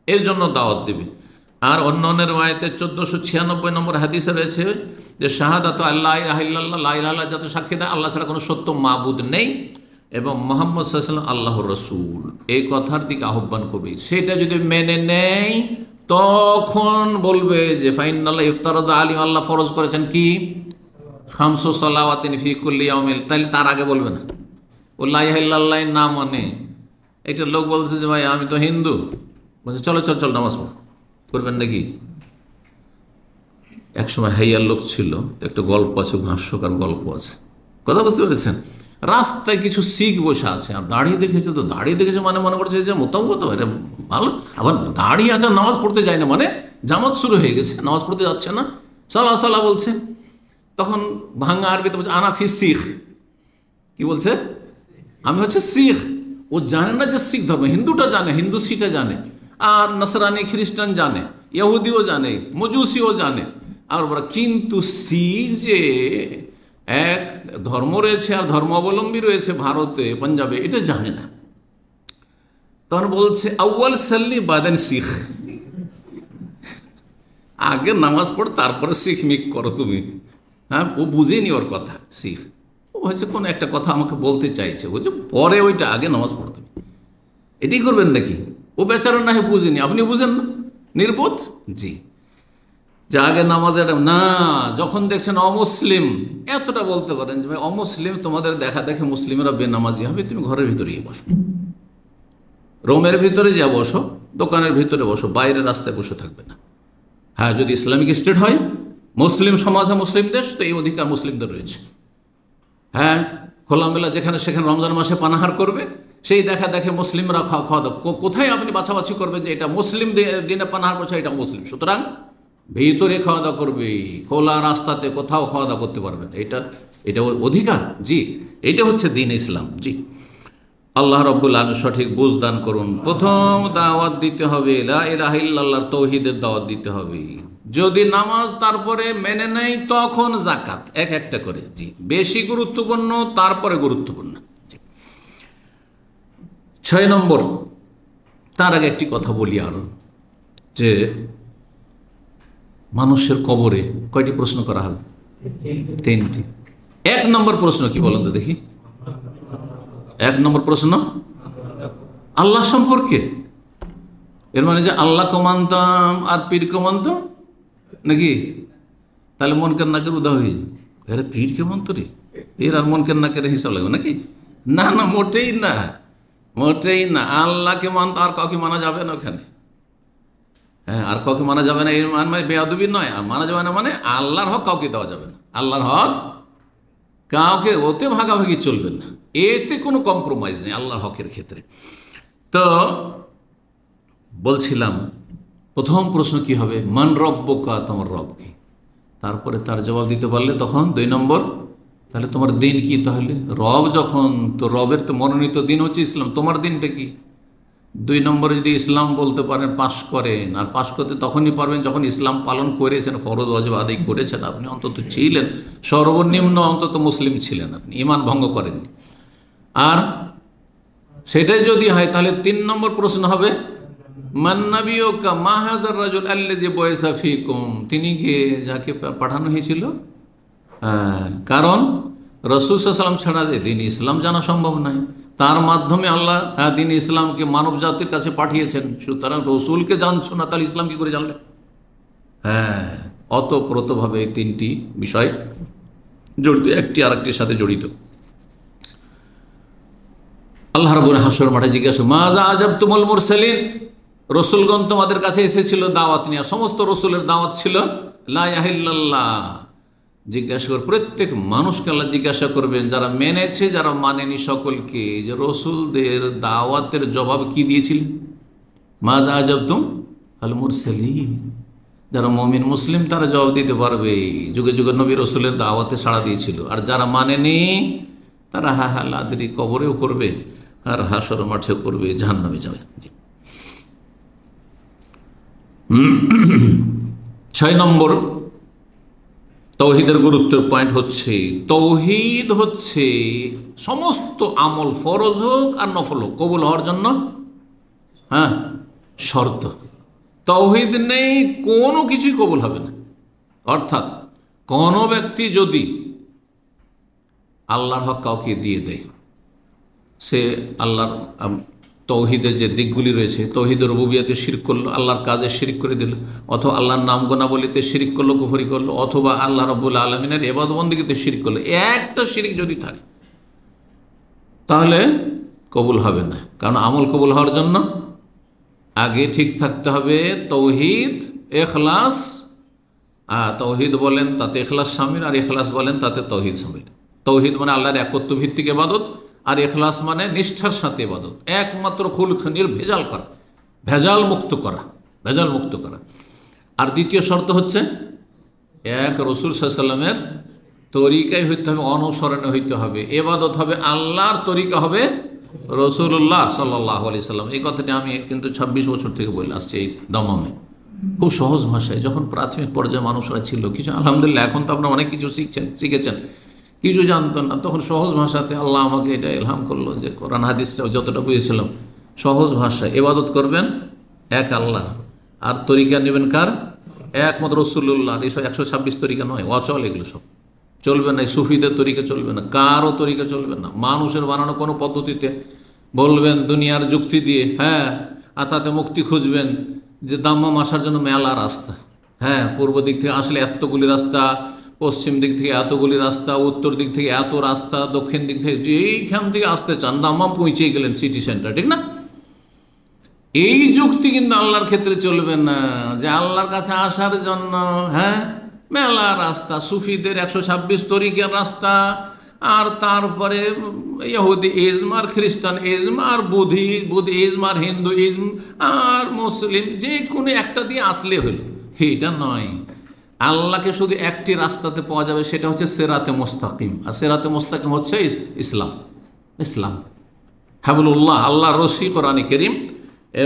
এর জন্য দাওয়াত দেবে। আর অন্য অন্য রিওয়ায়াতে 1496 নম্বর হাদিসে রয়েছে যে শাহাদাতু আল্লা ইলাহা ইল্লাল্লাহ, লা ইলাহা ইল্লাল্লাহ, যত সাক্ষী দেয় আল্লাহ ছাড়া কোনো সত্য মাবুদ নেই, এবং মুহাম্মদ সাল্লাল্লাহু আলাইহি ওয়াসাল্লাম আল্লাহর রাসূল, এই কথার দিকে আহ্বান করবে। সেটা যদি মেনে নেই, তখন বলবে যে ফাইনাল্লাহ ইফতারাদা আলাইহিম, আল্লাহ ফরজ করেছেন কি খামসু সালাওয়াতিন ফি কুল্লি ইয়াউমিন, তাহলে তার আগে বলবে না ও লা ইলাহা ইল্লাল্লাহ না মানে। একটা লোক বলছে যে ভাই আমি তো হিন্দু, বলছে চলো চল চল নামাজ পড়, করবেন নাকি? একসময় হাইয়ার লোক ছিল, একটা গল্প আছে, ভাষ্যকার গল্প আছে, কথা বুঝতে পেরেছেন? রাস্তায় কিছু শিখ বসে আছে, আর দাঁড়িয়ে দেখেছে, তো দাঁড়িয়ে দেখেছে মানে মনে করছে যে মোটামুটি এটা ভালো, আবার দাঁড়িয়ে আছে নামাজ পড়তে যায় না, মানে জামাত শুরু হয়ে গেছে, নামাজ পড়তে যাচ্ছে না, সাল্লাহ সাল্লাহ বলছে। তখন ভাঙা আরবিতে বলছে আনা ফি শিখ, কি বলছে? আমি হচ্ছে শিখ। ও জানে না যে শিখ ধর্ম, হিন্দুটা জানে, হিন্দুসিটা জানে, আর নসরানি খ্রিস্টান জানে, ইহুদিও জানে, মজুসিও জানে, আর ওরা কিন্তু শিখ যে এক ধর্ম রয়েছে আর ধর্মাবলম্বী রয়েছে ভারতে, পাঞ্জাবে, এটা জানে না। তখন বলছে আউয়াল সাল্লি বাদেন শিখ, আগে নামাজ পড় তারপরে শিখ মিক করো তুমি। হ্যাঁ, ও বুঝেনি ওর কথা শিখ, ও হয়েছে কোনো একটা কথা আমাকে বলতে চাইছে, বলছে পরে ওইটা, আগে নামাজ পড়তে। এটাই করবেন নাকি? ও বেচারা না হয় বুঝেনি, আপনি বুঝেন না, নির্বোধ। জি, যে আগে নামাজ না, যখন দেখছেন অমুসলিম, এতটা বলতে পারেন যে ভাই অমুসলিম, তোমাদের দেখা দেখে মুসলিমরা বেনামাজি হবে, তুমি ঘরের ভিতরে গিয়ে বসো, রোমের ভিতরে যা বসো, দোকানের ভিতরে বসো, বাইরে রাস্তায় বসে থাকবে না। হ্যাঁ, যদি ইসলামিক স্টেট হয়, মুসলিম সমাজ হয়, মুসলিম দেশ, তো এই অধিকার মুসলিমদের রয়েছে। হ্যাঁ, খোলামেলা যেখানে সেখানে রমজান মাসে পানাহার করবে, সেই দেখা দেখে মুসলিমরা খাওয়া দাওয়া, কোথায় আপনি বাছাবাছি করবেন যে এটা মুসলিম দিনে পানাহার করছে, এটা মুসলিম, সুতরাং ভিতরে খাওয়া দাওয়া করবে, খোলা রাস্তাতে কোথাও খাওয়া দাওয়া করতে পারবেন, এটা অধিকার। জি, এটা হচ্ছে দ্বীন ইসলাম। জি, আল্লাহ রাব্বুল আলামিন সঠিক বুঝ দান করুন। প্রথম দাওয়াত দিতে হবে লা ইলাহা ইল্লাল্লাহর তৌহিদের দাওয়াত দিতে হবে। যদি নামাজ তারপরে মেনে নেয়, তখন যাকাত, এক একটা করে। জি, বেশি গুরুত্বপূর্ণ, তারপরে গুরুত্বপূর্ণ। 6 নম্বর, তার আগে একটি কথা বলি আরো, যে মানুষের কবরে কয়টি প্রশ্ন করা হবে? 3টি। 1 নম্বর প্রশ্ন কি বলেন তো দেখি? 1 নম্বর প্রশ্ন আল্লাহ সম্পর্কে। এর মানে যে আল্লাহকে মানতাম আর পীরকে মানতাম নাকি? তাহলে মনকের নাকের উদা হয়ে যায়, এরা পীরকে মানত রে, এর আর মনকের নাকের হিসাব লাগবে নাকি? না না, মোটেই না, মোটেই না। আল্লাহকে মানত, আর কাউকে মানা যাবে না ওখানে। হ্যাঁ, আর কাউকে মানা যাবে না, এর মানে বেয়াদবি নয়। মানা যাবে না মানে আল্লাহর হক কাউকে দেওয়া যাবে না, আল্লাহর হক কাউকে, ওতে ভাগাভাগি চলবে না, এতে কোনো কম্প্রোমাইজ নেই আল্লাহর হকের ক্ষেত্রে। তো বলছিলাম, প্রথম প্রশ্ন কি হবে? মান রব্বুকা, তোমার রব কি? তারপরে তার জবাব দিতে পারলে তখন 2 নম্বর, তাহলে তোমার দিন কি? তাহলে রব যখন, তো রবের তো মনোনীত দিন হচ্ছে ইসলাম, তোমার দিনটা কি? 2 নম্বরে যদি ইসলাম বলতে পারেন, পাশ করেন। আর পাশ করতে তখনই পারবেন যখন ইসলাম পালন করেছেন, ফরজ ওয়াজিব আদায় করেছেন, আপনি অন্তত ছিলেন, সর্বনিম্ন অন্তত মুসলিম ছিলেন, আপনি ঈমান ভঙ্গ করেননি। আর সেটাই যদি হয়, তাহলে 3 নম্বর প্রশ্ন হবে মান নাবিয়ুকা মা হাযার রাজুল আল্লাযী বুইসা ফীকুম, তিনি কে, যাকে পাঠানো হয়েছিল। কারণ রাসূল সাল্লাল্লাহু আলাইহি ওয়াসাল্লাম ছাড়া দিন ইসলাম জানা সম্ভব নয়, তার মাধ্যমে আল্লাহ দিন ইসলামকে মানব জাতির কাছে পাঠিয়েছেন। সুতরাং রসুলকে জানছো না, তাহলে ইসলাম কি করে জানলে? হ্যাঁ, অতপ্রতভাবে এই 3টি বিষয় জড়িত, একটি আরেকটির সাথে জড়িত। আল্লাহ রাব্বুল হাসর মাঠে জিজ্ঞাসা, মাজা আজাবতুমুল মুরসালিন, রসুলগণ তোমাদের কাছে এসেছিল দাওয়াত নিয়ে, সমস্ত রসুলের দাওয়াত ছিল লা ইলাহা ইল্লাল্লাহ। জিজ্ঞাসা করে প্রত্যেক মানুষকে আল্লাহ জিজ্ঞাসা করবেন, যারা মেনেছে যারা মানেনি সকলকে, যে রসুলদের দাওয়াতের জবাব কি দিয়েছিলেন? মাজা আজাবতুম আল মুরসালিন, যারা মুমিন মুসলিম তারা জবাব দিতে পারবে, যুগে যুগে নবী রসুলের দাওয়াতে সাড়া দিয়েছিল। আর যারা মানেনি তারা হা হা লাদরি, কবরেও করবে আর হাসর মাঠেও করবে, জাহান্নামে যাবে। 6 নম্বর তৌহিদের গুরুত্বের পয়েন্ট হচ্ছে, তৌহিদ হচ্ছে সমস্ত আমল, ফরজ হোক আর নফল হোক, কবুল হওয়ার জন্য শর্ত। তৌহিদ নেই কোনো কিছুই কবুল হবে না। অর্থাৎ কোনো ব্যক্তি যদি আল্লাহর হক কাউকে দিয়ে দেয়, সে আল্লাহর তৌহিদের যে দিকগুলি রয়েছে, তৌহিদের রুবুবিয়াতে শিরক করলো, আল্লাহর কাজে শিরিক করে দিল, অথবা আল্লাহর নাম গোনাবলিতে শিরিক করলো, কুফরি করলো, অথবা আল্লাহ রাব্বুল আলামিনের ইবাদত বন্দেগীতে শিরিক করলো, একটা শিরিক যদি থাকে তাহলে কবুল হবে না। কারণ আমল কবুল হওয়ার জন্য আগে ঠিক থাকতে হবে তৌহিদ, ইখলাস। তৌহিদ বলেন তাতে ইখলাস শামিল, আর ইখলাস বলেন তাতে তৌহিদ শামিল। তৌহিদ মানে আল্লাহর একত্ব ভিত্তিক ইবাদত, আর ইখলাস মানে নিষ্ঠার সাথে ইবাদত, একমাত্র খুলখানির ভেজাল করা, ভেজাল মুক্ত করা। আর দ্বিতীয় শর্ত হচ্ছে এক রাসূল সাল্লাল্লাহু আলাইহি ওয়াসাল্লামের তরিকায় হইতে হবে, অনুসরণে হইতে হবে, ইবাদত হবে আল্লাহর তরিকা হবে রাসূলুল্লাহ সাল্লাল্লাহু আলাইহি ওয়াসাল্লাম। এই কথাটি আমি কিন্তু 26 বছর থেকে বলে আসছি এই দমামে, খুব সহজ ভাষায়। যখন প্রাথমিক পর্যায়ে মানুষরা ছিল কিছু, আলহামদুলিল্লাহ এখন তো আপনারা অনেক কিছু শিখেছেন, কিছু জানতেন না, তখন সহজ ভাষাতে আল্লাহ আমাকে এটা ইলহাম করলো যে কোরআন হাদিসটা যতটা বুঝেছিলাম সহজ ভাষায় ইবাদত করবেন এক আল্লাহ, আর তরিকা নেবেন কার? একমাত্র রাসূলুল্লাহ। এইসব 126 তরিকা নয়, অচল, এগুলো সব চলবে না। সুফিদের তরিকা চলবে না, কারও তরিকা চলবে না। মানুষের বানানো কোনো পদ্ধতিতে বলবেন দুনিয়ার যুক্তি দিয়ে, হ্যাঁ, আর তাতে মুক্তি খুঁজবেন যে দাম্মাম আসার জন্য মেলা রাস্তা, হ্যাঁ, পূর্ব দিক থেকে আসলে এতগুলি রাস্তা, পশ্চিম দিক থেকে এতগুলি রাস্তা, উত্তর দিক থেকে এত রাস্তা, দক্ষিণ দিক থেকে যেইখান থেকে আসতে চান দাম্মাম পৌঁছেই গেলেন সিটি সেন্টার, ঠিক না? এই যুক্তি কিন্তু আল্লাহর ক্ষেত্রে চলবে না, যে আল্লাহর কাছে আসার জন্য, হ্যাঁ, মেলা রাস্তা, সুফিদের 126 তরিকার রাস্তা, আর তারপরে ইহুদি ইজম আর খ্রিস্টান ইজম আর বুদ্ধিজম আর হিন্দু ইজম আর মুসলিম, যে কোনো একটা দিয়ে আসলে হলো, এইটা নয়। আল্লাহকে শুধু একটি রাস্তাতে পাওয়া যাবে, সেটা হচ্ছে সিরাতে মুস্তাকিম। আর সিরাতে মুস্তাকিম হচ্ছে ইসলাম। ইসলাম হাবলুল্লাহ, আল্লাহর রশি কোরআনে কারীম,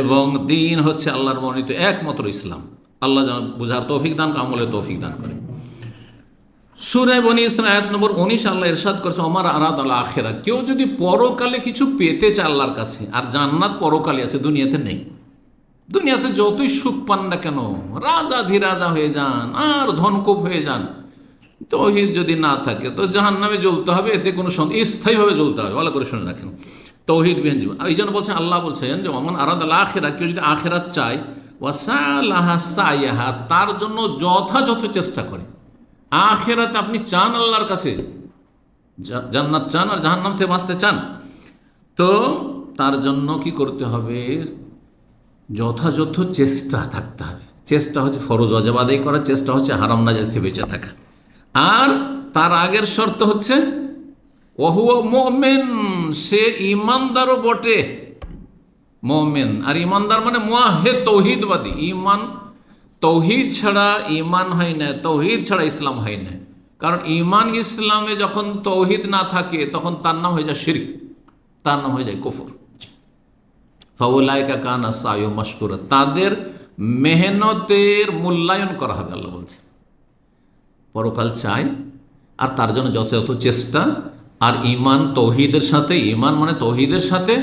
এবং দ্বীন হচ্ছে আল্লাহর মনোনীত একমাত্র ইসলাম। আল্লাহ যেন বুঝার তৌফিক দান, আমলের তৌফিক দান করেন। সূরা বনী ইসরাঈল আয়াত নম্বর 19 আল্লাহ ইরশাদ করেছে, ওমার আরাদ আল আখিরা, কেউ যদি পরকালে কিছু পেতে চায় আল্লাহর কাছে, আর জান্নাত পরকালে আছে, দুনিয়াতে নেই। দুনিয়াতে যতই সুখ পান না কেন, রাজা হয়ে যান আর ধনকুপ হয়ে যান, তৌহিদ যদি না থাকে তো জাহান্নামে জ্বলতে হবে। এতে কোনো স্থায়ীভাবে জ্বলতে হবে। ভালো করে শুনে রাখেন, তৌহিদ বিহীন জীবন। এই জন্য বলছেন, আল্লাহ বলছেন যে ওমান আরাদ আল আখিরা, কেউ যদি আখিরাত চায়, ওয়াসালাহা সাইয়াহা, তার জন্য যথাযথ চেষ্টা করে। আখিরাতে আপনি চান আল্লাহর কাছে, জান্নাত চান আর জাহান্নাম থেকে বাঁচতে চান, তো তার জন্য কি করতে হবে? যথাযথ চেষ্টা থাকতে হবে। চেষ্টা হচ্ছে ফরজ ওয়াজিব আদায় করা, চেষ্টা হচ্ছে হারাম নাজায়েজ থেকে বেঁচে থাকা। আর তার আগের শর্ত হচ্ছে ওয়াহুয়া মুমিন, সে ঈমানদারও বটে। মুমিন আর ঈমানদার মানে মুওয়াহহিদ, তৌহিদবাদী। ঈমান, তৌহিদ ছাড়া ঈমান হয় না, তৌহিদ ছাড়া ইসলাম হয় না। কারণ ঈমান ইসলামে যখন তৌহিদ না থাকে, তখন তার নাম হয়ে যায় শিরক, তার নাম হয়ে যায় কুফর। ফাউলাইকা কানা সায়ু মাশকুরা, তাদের মেহনতের মূল্যায়ন করা হবে। আল্লাহ বলছে পরকাল চাই, আর তার জন্য যথাযথ চেষ্টা, আর ঈমান তৌহিদের সাথে, ঈমান মানে তৌহিদের সাথে,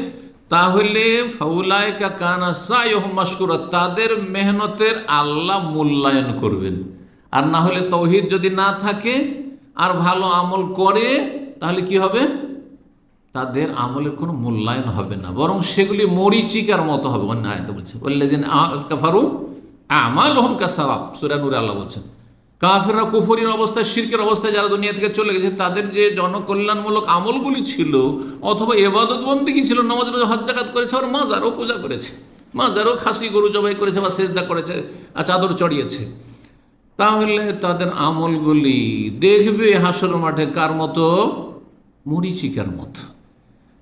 তাহলে ফাউলাইকা কানা সায়ু মাশকুরা, তাদের মেহনতের আল্লাহ মূল্যায়ন করবেন। আর না হলে তৌহিদ যদি না থাকে আর ভালো আমল করে, তাহলে কি হবে? তাদের আমলের কোনো মূল্যায়ন হবে না, বরং সেগুলি মরিচিকার মতো হবে। অন্য আয়াতে বলছে ওয়াল্লাযিনা কাফারু আমালুহুম কাসারাব, সূরা নূরে আল্লাহ বলছেন, কাফেররা কুফরির অবস্থায়, শিরকের অবস্থায় যারা দুনিয়া থেকে চলে গেছে, তাদের যে জনকল্যাণমূলক আমলগুলি ছিল, অথবা ইবাদত বন্দেগী ছিল, নামাজ রোজা হজ যাকাত করেছে, আর মাজারও পূজা করেছে, মাজারও খাসি গরু জবাই করেছে বা সেজদা করেছে আর চাদর চড়িয়েছে, তাহলে তাদের আমলগুলি দেখবে হাসর মাঠে কার মতো? মরিচিকার মতো।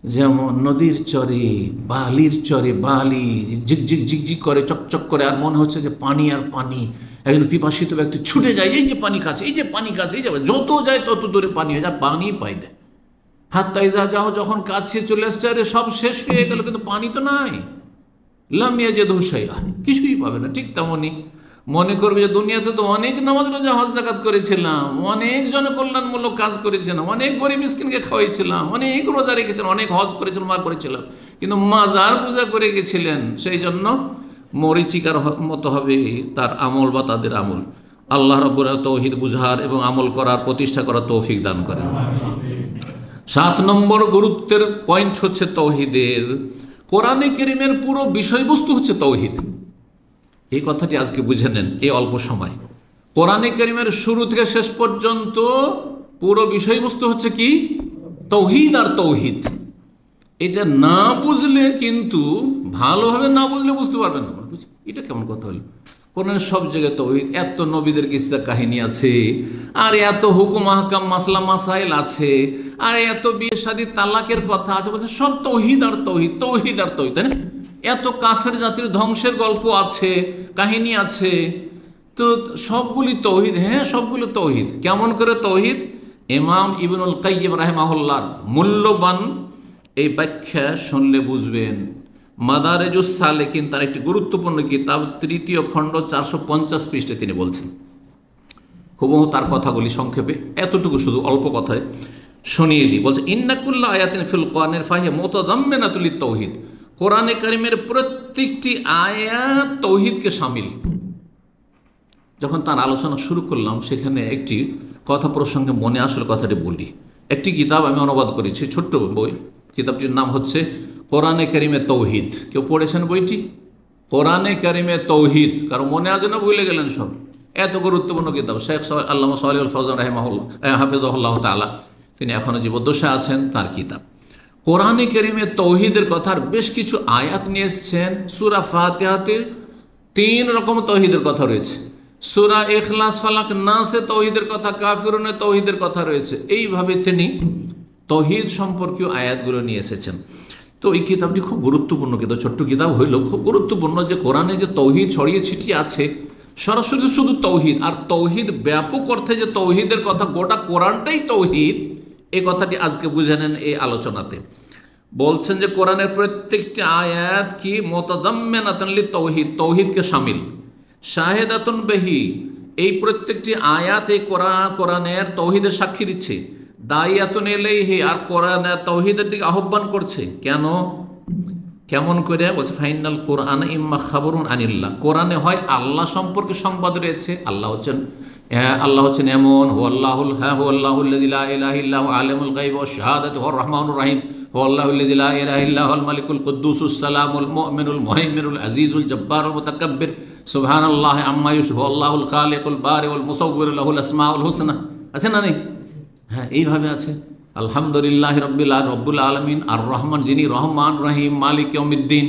যেমন নদীর চরে, বালির চরে, বালি ঝিকঝিক ঝিকঝিক করে, চকচক করে, আর মনে হচ্ছে যে পানি আর পানি। একজন পিপাসিত ব্যক্তি ছুটে যায়, এই যে পানি কাছে, এই যে পানি কাছে, এই যে, যত যায় তত দূরে পানি হয়ে যায়, পানি পাই না। হাত্তা ইযা যাও, যখন কাছে চলে আসছে, আরে সব শেষ হয়ে গেল, কিন্তু পানি তো নাই। লাম ইয়াজিদহু শাইআ, কিছুই পাবে না। ঠিক তেমনই মনে করবে যে দুনিয়াতে তো অনেক নামাজ রোজা হজ যাকাত করেছিলাম, অনেক জনকল্যাণমূলক কাজ করেছিলাম, অনেক গরিব মিসকিনকে খাওয়াইছিলাম, অনেক রোজা রেখেছিলাম, অনেক হজ করেছিলাম, মার করেছিলাম, কিন্তু মাজার পূজা করে গেছিলেন, সেই জন্য মরিচিকার মতো হবে তার আমল বা তাদের আমল। আল্লাহ রাব্বুল আলামিন তৌহিদ বুঝার এবং আমল করার, প্রতিষ্ঠা করার তৌফিক দান করেন। 7 নম্বর গুরুত্বের পয়েন্ট হচ্ছে তৌহিদের। কোরআনে কারীমের পুরো বিষয়বস্তু হচ্ছে তৌহিদ। এই কথাটি আজকে বুঝে নেন এই অল্প সময়। কোরআনে কারীমের শুরু থেকে শেষ পর্যন্ত পুরো বিষয়বস্তু হচ্ছে কি? তৌহিদ আর তৌহিদ। এটা না বুঝলে কিন্তু, ভালোভাবে না বুঝলে বুঝতে পারবেন না। এটা কেমন কথা হলো? কোরআনের সব জায়গায় তৌহিদ, এত নবীদের কিসসা কাহিনী আছে, আর এত হুকুম আহকাম মাসলা মাসাইল আছে, আর এত বিয়ে শাদী তালাকের কথা আছে, বলছে সব তৌহিদ আর তৌহিদ, তৌহিদ আর তৌহিদ, তাই না? এত কাফের জাতির ধ্বংসের গল্প আছে, কাহিনী আছে, তো সবগুলি তৌহিদ। হ্যাঁ, সবগুলো তৌহিদ। কেমন করে তৌহিদ? ইমাম ইবনুল কাইয়্যিম রাহিমাহুল্লাহর মূল্যবান এই ব্যাখ্যা শুনলে বুঝবেন। মাদারেজুস সালেকিন, তার একটি গুরুত্বপূর্ণ কিতাব, 3য় খণ্ড 450 পৃষ্ঠাে তিনি বলছেন। হুবহু তার কথাগুলি সংক্ষেপে এতটুকু শুধু অল্প কথায় শুনিয়ে দিই। বলছে ইন্না কুল্লা আয়াতিন ফিল কোরআনিল ফাহিয়া মুতাযাম্মিনাতুল লিত-তাওহীদ। কোরআনে কারিমের প্রত্যেকটি আয়াত তৌহিদকে শামিল। যখন তার আলোচনা শুরু করলাম, সেখানে একটি কথা প্রসঙ্গে মনে আসলে কথাটি বলি। একটি কিতাব আমি অনুবাদ করেছি, ছোট্ট বই। কিতাবটির নাম হচ্ছে কোরআনে কারিমে তৌহিদ। কেউ পড়েছেন বইটি? কোরআনে কারিমে তৌহিদ। কারণ মনে আছে না, ভুলে গেলেন সব? এত গুরুত্বপূর্ণ কিতাব। শেখ আল্লামা সালেহুল ফৌজান হাফিজাহুল্লাহ তাআলা, তিনি এখনও জীবদ্দশায় আছেন, তার কিতাব। কোরআনে কারিমে তৌহিদের কথার বেশ কিছু আয়াত নিয়ে এসেছেন। সূরা ফাতিহাতে 3 রকম তৌহিদের কথা রয়েছে। সূরা ইখলাস, ফালাক, নাসে তৌহিদের কথা, কাফিরুনে তৌহিদের কথা রয়েছে। এইভাবে তিনি তৌহিদ সম্পর্কীয় আয়াতগুলো নিয়ে এসেছেন। তো এই কিতাবটি খুব গুরুত্বপূর্ণ কিতাব। ছোট্ট কিতাব হইল খুব গুরুত্বপূর্ণ, যে কোরআনে যে তৌহিদ ছড়িয়ে ছিটিয়ে আছে, সরাসরি শুধু তৌহিদ, আর তৌহিদ ব্যাপক অর্থে যে তৌহিদের কথা, গোটা কোরআনটাই তৌহিদ, এই কথাটি আজকে বুঝে নেন এই আলোচনাতে। বলছেন যে কোরআনের প্রত্যেকটি আয়াত কি মুতাদাম্মিনাতুন লিত-তাওহীদ, তৌহিদকে শামিল। শাহিদাতুন বিহি, এই প্রত্যেকটি আয়াত এই কোরআনের তৌহিদের সাক্ষী দিচ্ছে। দাইয়াতুন ইলাইহি, আর কোরআন তৌহিদের দিকে আহ্বান করছে। কেন, কেমন করে? বলছে ফাইনাল কোরআন ইম্মা খাবরুন আনিল্লাহ, কোরআনে হয় আল্লাহ সম্পর্কে সংবাদ রয়েছে। আল্লাহ হচ্ছেন এমন, হুয়াল্লাহুল্লাযী লা ইলাহা ইল্লা হুয়া আলিমুল গায়বি ওয়াশ শাহাদাতি হুয়ার রহমানুর রহিম, হুয়াল্লাহুল্লাযী লা ইলাহা ইল্লা হুয়াল মালিকুল কুদ্দুসুস সালামুল মুমিনুল মুহাইমিনুল আজিজুল জব্বারুল মুতাকাব্বির, সুবহানাল্লাহি আম্মা ইউশরিকুন, আল্লাহুল খালিকুল বারিউল মুসাউবিরু লাহুল আসমাউল হুসনা। আছে না নেই? হ্যাঁ, এইভাবে আছে। আলহামদুলিল্লাহি রব্বুল আলামিন, আর রহমান, যিনি রহমান রহিম, মালিক ইয়াউমিদ্দিন।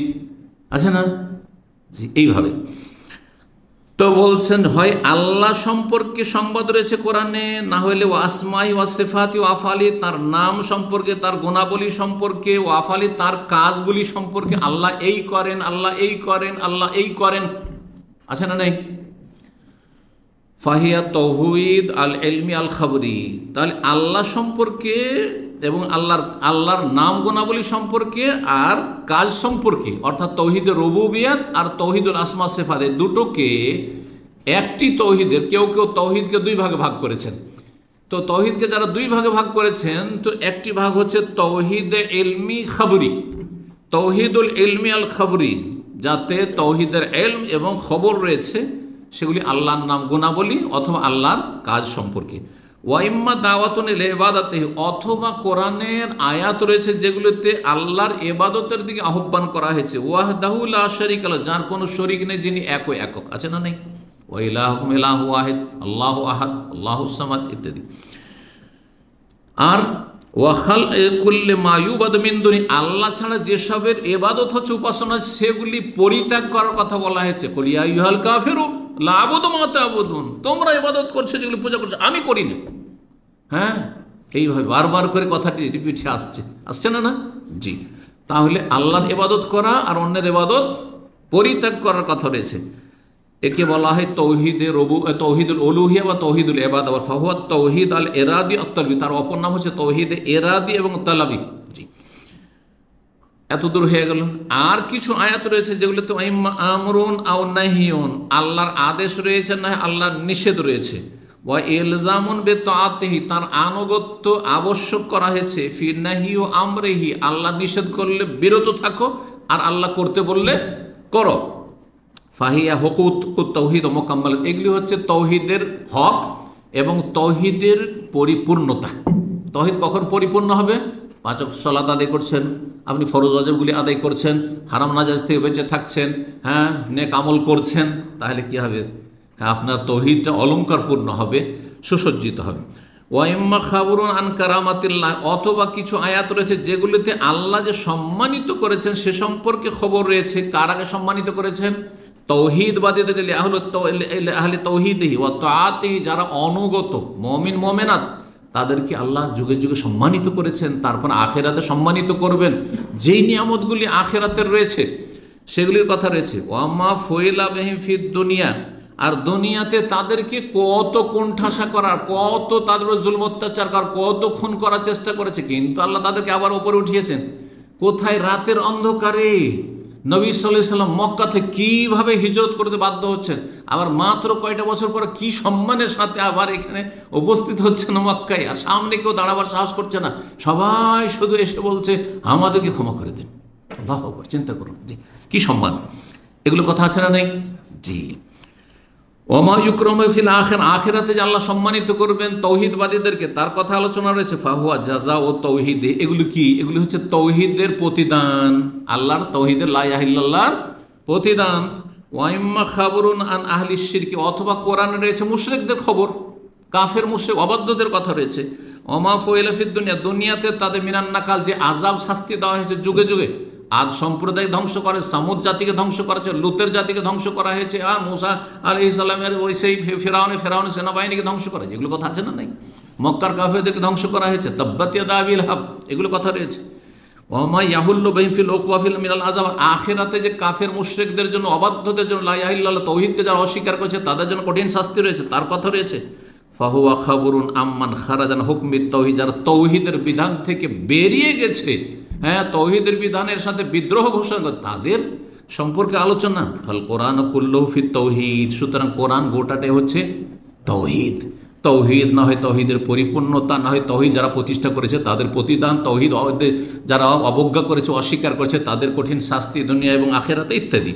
আছে না? জি, এইভাবে। তো বলছেন হয় আল্লাহ সম্পর্কে সংবাদ রয়েছে কোরআনে, না হলে ও আসমাই ওয়া সিফাতি ওয়া আফআলি, তার নাম সম্পর্কে, তার গুণাবলী সম্পর্কে, ও আফআলি, তার কাজগুলি সম্পর্কে। আল্লাহ এই করেন, আল্লাহ এই করেন, আল্লাহ এই করেন। আছে না নেই? ফাহিয়া তৌহিদ আল ইলমি আল খাবরি, তাহলে আল্লাহ সম্পর্কে এবং আল্লাহর নাম গুণাবলী সম্পর্কে আর কাজ সম্পর্কে, অর্থাৎ তৌহিদের রুবুবিয়ত আর তৌহিদুল আসমা সিফাত, এই দুটোকে একটি তৌহিদের, কেউ কেউ তৌহিদকে 2 ভাগে ভাগ করেছেন। তো তৌহিদকে যারা 2 ভাগে ভাগ করেছেন, তো একটি ভাগ হচ্ছে তৌহিদ ইলমি খাবরি, তৌহিদুল ইলমি আল খাবরি, যাতে তৌহিদের ইলম এবং খবর রয়েছে, সেগুলি আল্লাহর নাম গুণাবলী অথবা আল্লাহর কাজ সম্পর্কে। ওয়াইম্মা দাওয়াতুন ইলা ইবাদাতিহি, অথবা কোরআনের আয়াত রয়েছে যেগুলোতে আল্লাহর ইবাদতের দিকে আহ্বান করা হয়েছে। ওয়াহদাহু লা শারীকা লাহু, যার কোনো শরীক নেই, যিনি একক। আছে না নেই? ওয়া ইলাহুকুম ইলাহু ওয়াহিদ, আল্লাহু আহাদ, আল্লাহুস সামাদ ইত্যাদি। আর ওয়া খালকুল্লি মা ইউবাদু মিন দুনি, আল্লাহ ছাড়া যেসবের ইবাদত হচ্ছে, উপাসনা, সেগুলি পরিত্যাগ করার কথা বলা হয়েছে। কুল ইয়া আইয়ুহাল কাফিরুন লা আ'বুদু মা তা'বুদুন, তোমরা ইবাদত করছো যেগুলি পূজা করছো, আমি করি না। হ্যাঁ, এইভাবে বারবার করে কথাটি রিপিটে আসছে না? জি। তাহলে আল্লাহর ইবাদত করা আর অন্যের ইবাদত পরিত্যাগ করার কথা রয়েছে। একে বলা হয় তৌহিদুল উলুহিয়া বা তৌহিদুল ইবাদা, ওয়া ফাহুয়া তৌহিদ আল ইরাদি আত তালবি, তার অপর নাম হচ্ছে তৌহিদ ইরাদি এবং তালাবি। জি, এত দূর হয়ে গেল। আর কিছু আয়াত রয়েছে যেগুলোতে আমরুন আও নাহিয়ুন, আল্লাহর আদেশ রয়েছে, না আল্লাহর নিষেধ রয়েছে। ওয়া ইলজামুন বিতাআতিহি, তার আনুগত্য আবশ্যক করা হয়েছে। ফি নাহি ও আমরিহি, আল্লাহ নিষেধ করলে বিরত থাকো, আর আল্লাহ করতে বললে করো। ফাহিয়া হুকুকুত তাওহীদ ওয়া মুকাম্মাল, এগুলি হচ্ছে তৌহিদের হক এবং তৌহিদের পরিপূর্ণতা। তৌহিদ কখন পরিপূর্ণ হবে? 5 ওয়াক্ত সালাত আদায় করছেন, আপনি ফরজ ওয়াজিবগুলি আদায় করছেন, হারাম নাজায়েজ থেকে বেঁচে থাকছেন, হ্যাঁ, নেক আমল করছেন, তাহলে কি হবে? হ্যাঁ, আপনার তৌহিদটা অলঙ্কারপূর্ণ হবে, সুসজ্জিত হবে। ওয়াইম্মা খাবরুন আন কারামাতিল্লাহ, অথবা কিছু আয়াত রয়েছে যেগুলিতে আল্লাহ যে সম্মানিত করেছেন সে সম্পর্কে খবর রয়েছে। কার আগে সম্মানিত করেছেন? তৌহিদবাদীদের, আহলে তৌহিদিহি ওয়া তাআতিহি, যারা অনুগত মুমিন মুমিনাত, তাদেরকে আল্লাহ যুগে যুগে সম্মানিত করেছেন। তারপর আখিরাতে সম্মানিত করবেন। যেই নিয়ামতগুলি আখিরাতের রয়েছে সেগুলির কথা রয়েছে। ওয়ামা ফুইলা বিহিম ফিদ দুনিয়া, আর দুনিয়াতে তাদেরকে কত কোণঠাসা করার, কত তাদের জুলম অত্যাচার করার, কত খুন করার চেষ্টা করেছে, কিন্তু আল্লাহ তাদেরকে আবার উপরে উঠিয়েছেন। কোথায়? রাতের অন্ধকারে। নবী সাল্লাল্লাহু আলাইহি সাল্লাম মক্কা থেকে কীভাবে হিজরত করতে বাধ্য হচ্ছেন, আবার মাত্র কয়টা বছর পরে কি সম্মানের সাথে আবার এখানে উপস্থিত হচ্ছেন মক্কায়, আর সামনে কেউ দাঁড়াবার সাহস করছে না। সবাই শুধু এসে বলছে আমাদেরকে ক্ষমা করে দিন, আল্লাহু আকবার, চিন্তা করুন জি কি সম্মান, এগুলো কথা আছে না নেই? জি। ওমা ইউকরামু ফিল আখিরাতে যে আল্লাহ সম্মানিত করবেন তৌহিদবাদীদেরকে, তার কথা আলোচনা রয়েছে। ফাহুয়া জাযা ও তৌহিদে, এগুলো কি? এগুলি হচ্ছে তৌহিদের প্রতিদান, আল্লাহর তৌহিদের লা ইলাহা ইল্লাল্লাহর প্রতিদান। ওয়াইম্মা খাবরুন আন আহলি শিরকি, অথবা কোরআনে রয়েছে মুশরিকদের খবর, কাফের মুশরিক অবাধ্যদের কথা রয়েছে। ওমা ফুইলা ফিদ দুনিয়া, দুনিয়াতে তাদের মিনান নাকাল, যে আযাব শাস্তি দেওয়া হয়েছে যুগে যুগে। আদ সম্প্রদায় ধ্বংস করে, সামুদ জাতিকে ধ্বংস করা হয়েছে, লুতের জাতিকে ধ্বংস করা হয়েছে, আর মুসা আলাইহিস সালামের ওই সেই ফেরাউনের সেনাবাহিনীকে ধ্বংস করা হয়েছে, এগুলো কথা আছে না নাই? মক্কার কাফেরদেরকে ধ্বংস করা হয়েছে, তাব্বাত ইয়াদা আবি লাহাব, এগুলো কথা রয়েছে। ওমা ইয়াহুল্লু বিহিম ফিল উকওয়াফিল মিনাল আযাব, আখিরাতে যে কাফের মুশরিকদের জন্য, অবাধ্যদের জন্য, লা ইলাহা ইল্লাল্লাহ তৌহিদকে যারা অস্বীকার করেছে তাদের জন্য কঠিন শাস্তি রয়েছে, তার কথা রয়েছে। ফাহুয়া খাবরুন আম্মান খারাজান হুকমিত তৌহিদ, যারা তৌহিদের বিধান থেকে বেরিয়ে গেছে, হ্যাঁ তৌহিদের বিধানের সাথে বিদ্রোহ ঘোষণা করে, তাদের সম্পর্কে আলোচনা। ফাল কোরআন কুল্লুহু ফিত তৌহিদ, সুতরাং কোরআন গোটাটাই হচ্ছে তৌহিদ। তৌহিদ না হয় তৌহিদের পরিপূর্ণতা, না হয় তৌহিদ যারা প্রতিষ্ঠা করেছে তাদের প্রতিদান, তৌহিদ যারা অবজ্ঞা করেছে, অস্বীকার করেছে তাদের কঠিন শাস্তি দুনিয়া এবং আখিরাতে ইত্যাদি।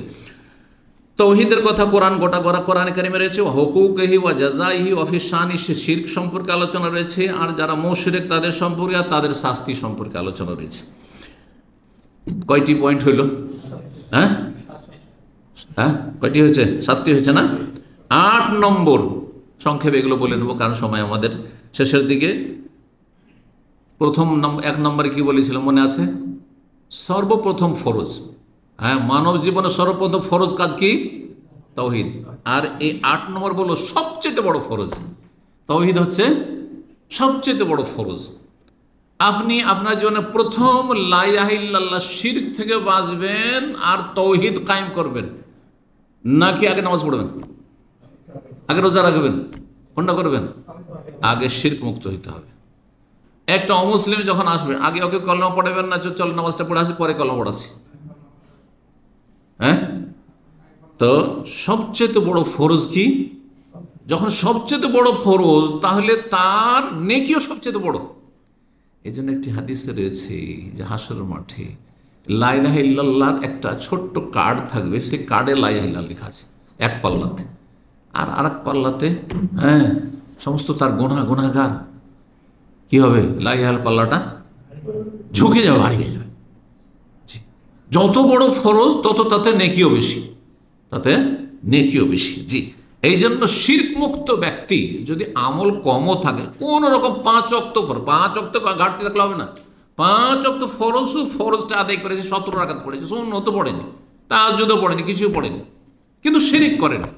তৌহিদের কথা কোরআন গোটা গোটা কোরআনে কারিমে রয়েছে। হুকুকিহি ওয়া জাযাইহি ওয়া ফি শানি, শিরক সম্পর্কে আলোচনা রয়েছে, আর যারা মুশরিক তাদের সম্পর্কে আর তাদের শাস্তি সম্পর্কে আলোচনা রয়েছে। কয়টি পয়েন্ট হইল? হ্যাঁ হ্যাঁ কয়টি হয়েছে? 7টি হয়েছে না? 8 নম্বর, সংক্ষেপে এগুলো বলে নেব কারণ সময় আমাদের শেষের দিকে। প্রথম 1 নম্বরে কি বলেছিলাম মনে আছে? সর্বপ্রথম ফরজ, হ্যাঁ মানব জীবনে সর্বপ্রথম ফরজ কাজ কি? তৌহিদ। আর এই 8 নম্বর বলল সবচেয়ে বড় ফরজ, তৌহিদ হচ্ছে সবচেয়ে বড় ফরজ। আপনি আপনার জীবনে প্রথম লা ইলাহা ইল্লাল্লাহ শিরক থেকে বাঁচবেন আর তৌহিদ কায়েম করবেন, নাকি আগে নামাজ পড়বেন, আগে রোজা রাখবেন, কোনটা করবেন? আগে শিরক মুক্ত হইতে হবে। একটা অমুসলিম যখন আসবে আগে ওকে কলমা পড়াবেন না, চল নামাজটা পড়ে আসি পরে কলমা পড়াচ্ছি, হ্যাঁ? তো সবচেয়ে বড় ফরজ কি? যখন সবচেয়ে বড় ফরজ তাহলে তার নেকিও সবচেয়ে বড়। এই জন্য একটি হাদিসে রয়েছে যে হাসরের মাঠে লা ইলাহা ইল্লাল্লাহর একটা ছোট্ট কার্ড থাকবে, সেই কার্ডে লা ইলাহা ইল্লাল্লাহ লেখা আছে এক পাল্লাতে, আর আরেক পাল্লাতে হ্যাঁ সমস্ত তার গুনাহগার কি হবে? লা ইলাহা পাল্লাটা ঝুঁকে যাবে, হারিয়ে যাবে। যত বড় ফরজ তত তাতে নেকিও বেশি, তাতে নেকিও বেশি। জি, এই জন্য শিরক মুক্ত ব্যক্তি যদি আমল কমও থাকে, কোন রকম 5 ওয়াক্ত ফরজ, 5 ওয়াক্ত ঘাটতি থাকলে হবে না। 5 ওয়াক্ত ফরজ, শুধু ফরজটা আদায় করেছে, 17 রাকাত পড়েছে, সুন্নত পড়েনি, তাহাজ্জুদও পড়েনি, কিছুই পড়েনি, কিন্তু শিরক করেনি।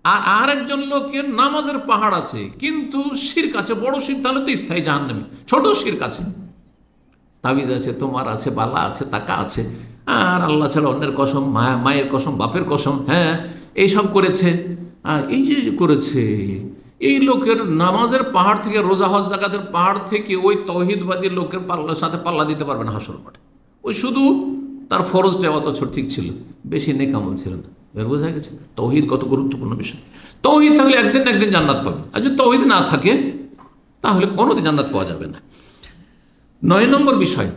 আর আরেকজন লোকের নামাজের পাহাড় আছে কিন্তু শিরক আছে, বড় শিরক, তাহলে তো স্থায়ী জাহান্নামী। ছোট শিরক আছে, তাবিজ আছে, তোমার আছে, বালা আছে, টাকা আছে, আর আল্লাহ ছাড়া অন্যের কসম, মায়ের কসম, বাপের কসম, হ্যাঁ এইসব করেছে। এই যে করেছে, এই লোকের নামাজের পাহাড় থেকে, রোজা হজ জাকাতের পাহাড় থেকে ওই তৌহিদবাদী লোকের সাথে পাল্লা দিতে পারবে না হাসর মাঠে। ওই শুধু তার ফরজটা অত ছোট ঠিক ছিল, বেশি নেক আমল ছিল না। এবার বোঝা গেছে তৌহিদ কত গুরুত্বপূর্ণ বিষয়। তৌহিদ থাকলে একদিন না একদিন জান্নাত পাবে, আর যদি তৌহিদ না থাকে তাহলে কোনোদিন জান্নাত পাওয়া যাবে না। 9 নম্বর বিষয়,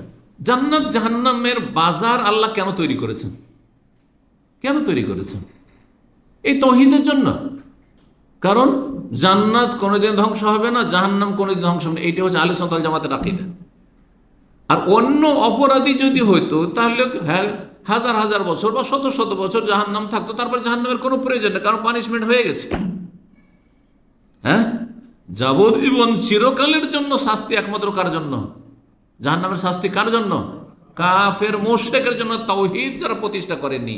জান্নাত জাহান্নামের বাজার আল্লাহ কেন তৈরি করেছেন? কেন তৈরি করেছেন? এই তৌহিদের জন্য। কারণ জান্নাত কোনোদিন ধ্বংস হবে না, জাহান্নাম কোনোদিন ধ্বংস হবে না, এইটা হচ্ছে আহলে সুন্নাত ওয়াল জামাতের আকীদা। আর অন্য অপরাধী যদি হইতো তাহলে হ্যাঁ 1000 বছর বা 100 বছর জাহান্নাম থাকতো, তারপর জাহান্নামের কোনো প্রয়োজন নেই, কারণ পানিশমেন্ট হয়ে গেছে। হ্যাঁ, যাবজ্জীবন চিরকালের জন্য শাস্তি একমাত্র কার জন্য? জাহান্নামের শাস্তি কার জন্য? কাফের মুশরিকের জন্য, তাওহীদ যারা প্রতিষ্ঠা করেনি।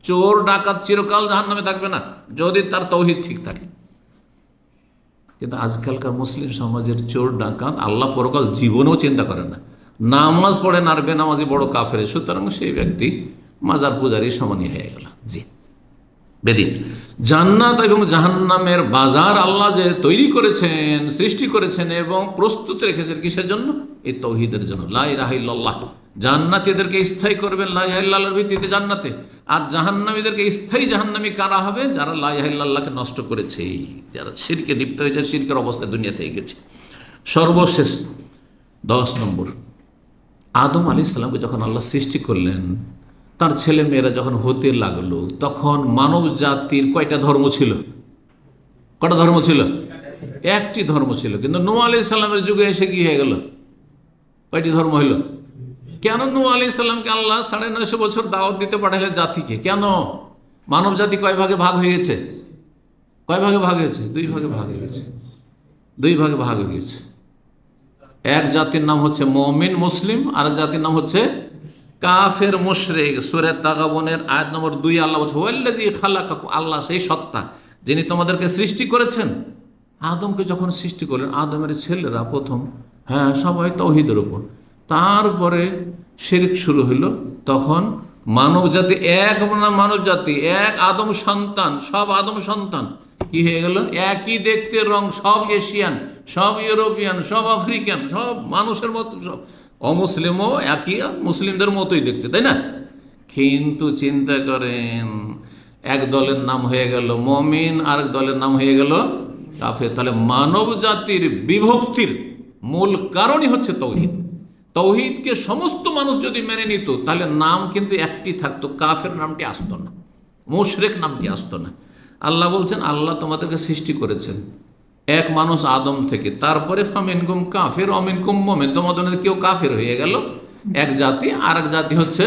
চোর ডাকাত চিরকাল জাহান্নামে থাকবে না যদি তার তাওহীদ ঠিক থাকে। কিন্তু আজকালকার মুসলিম সমাজের চোর ডাকাত আল্লাহ পরকাল জীবনেও চিন্তা করে না, নামাজ পড়ে না, আর বেনামাজি বড় কাফের, সুতরাং সেই ব্যক্তি মাজার পূজারী সমানই হয়ে গেল। জি, বেদিন। জান্নাত এবং জাহান্নামের বাজার আল্লাহ যে তৈরি করেছেন, সৃষ্টি করেছেন এবং প্রস্তুত রেখেছেন কিসের জন্য? এই তৌহিদের জন্য। লা ইলাহা ইল্লাল্লাহ, জান্নাতীদেরকে স্থায়ী করবেন লা ইলাহা ইল্লাল্লাহর ভিত্তিতে জান্নাতে, আর জাহান্নামীদেরকে স্থায়ী জাহান্নামী কারা হবে? যারা লা ইলাহা ইল্লাল্লাহকে নষ্ট করেছে, যারা শিরকে লিপ্ত হয়েছে, শিরকের অবস্থায় দুনিয়া থেকে গেছে। সর্বশেষ 10 নম্বর, আদম আলাইহিস সালামকে যখন আল্লাহ সৃষ্টি করলেন, তার ছেলে মেয়েরা যখন হতে লাগলো, তখন মানব জাতির কয়টা ধর্ম ছিল? কটা ধর্ম ছিল? একটি ধর্ম ছিল। কিন্তু নূহ আলাইহিস সালামের যুগে এসে কি হয়ে গেল? কয়টি ধর্ম হইল? কেন নূহ আলাইহিস সালামকে আল্লাহ 950 বছর দাওয়াত দিতে পাঠালেন জাতিকে? কেন মানব জাতি কয় ভাগে ভাগ হয়ে গেছে? কয় ভাগে ভাগ হয়েছে? দুই ভাগে ভাগ হয়ে গেছে। দুই ভাগে ভাগ হয়ে গেছে। এক জাতির নাম হচ্ছে মুমিন মুসলিম, আর এক জাতির নাম হচ্ছে কাফের মুশরিক। সূরা তাগাবুনের আয়াত নম্বর 2 আল্লাহ বলছে, ওয়াল্লাযী খালাকাকুম, আল্লাহ সেই সত্তা যিনি তোমাদেরকে সৃষ্টি করেছেন। আদমকে যখন সৃষ্টি করলেন, আদমের ছেলেরা প্রথম সবাই তাওহীদের উপর, তারপরে শিরক শুরু হইল। তখন মানব জাতি এক না, মানব জাতি এক, আদম সন্তান, সব আদম সন্তান কি হয়ে গেল? একই দেখতে রং, সব এশিয়ান, সব ইউরোপিয়ান, সব আফ্রিকান, সব মানুষের মতো, সব অমুসলিমও একই মুসলিমদের মতোই দেখতে, তাই না? কিন্তু চিন্তা করেন, এক দলের নাম হয়ে গেল মুমিন, আরেক দলের নাম হয়ে গেল কাফের। তাহলে মানব জাতির বিভক্তির মূল কারণই হচ্ছে তৌহিদ। তৌহিদকে সমস্ত মানুষ যদি মেনে নিত, তাহলে নাম কিন্তু একটি থাকতো, কাফের নামটি আসতো না, মুশরিক নামটি আসতো না। আল্লাহ বলছেন, আল্লাহ তোমাদেরকে সৃষ্টি করেছেন এক মানুষ আদম থেকে, তারপরে ফামিনকুম কাফের অমিনকুম মুমিন, তোমাদের কেউ কাফের হয়ে গেল এক জাতি, আর এক জাতি হচ্ছে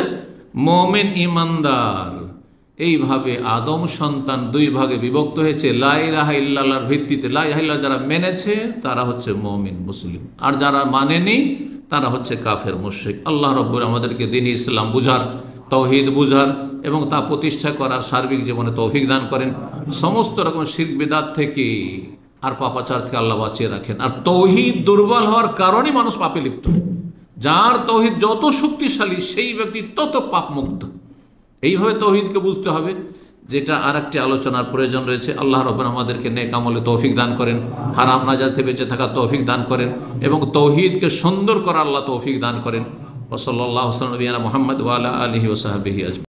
মুমিন ইমানদার। এইভাবে আদম সন্তান দুই ভাগে বিভক্ত হয়েছে লা ইলাহা ইল্লাল্লাহর ভিত্তিতে। লা ইলাহা ইল্লাল্লাহ যারা মেনেছে তারা হচ্ছে মুমিন মুসলিম, আর যারা মানেনি তারা হচ্ছে কাফের মুশরিক। আল্লাহ রাব্বুল আমাদেরকে দ্বীন ইসলাম বুঝার, তৌহিদ বুঝার এবং তা প্রতিষ্ঠা করার সার্বিক জীবনে তৌফিক দান করেন। সমস্ত রকম শিরক বিদআত থেকে আর পাপাচার থেকে আল্লাহ বাঁচিয়ে রাখেন। আর তৌহিদ দুর্বল হওয়ার কারণে মানুষ পাপে লিপ্ত হয়। যার তৌহিদ যত শক্তিশালী, সেই ব্যক্তি তত পাপ মুক্ত। এইভাবে তৌহিদকে বুঝতে হবে, যেটা আর একটি আলোচনার প্রয়োজন রয়েছে। আল্লাহ রাব্বুল আমাদেরকে নেক আমলে তৌফিক দান করেন, হারাম নাজায়েজ থেকে বেঁচে থাকা তৌফিক দান করেন, এবং তৌহিদকে সুন্দর করার আল্লাহ তৌফিক দান করেন। ওয়া সাল্লাল্লাহু আলা নবিয়িনা মুহাম্মদ ওয়া আলা আলিহি ওয়া সাহবিহি আজমাইন।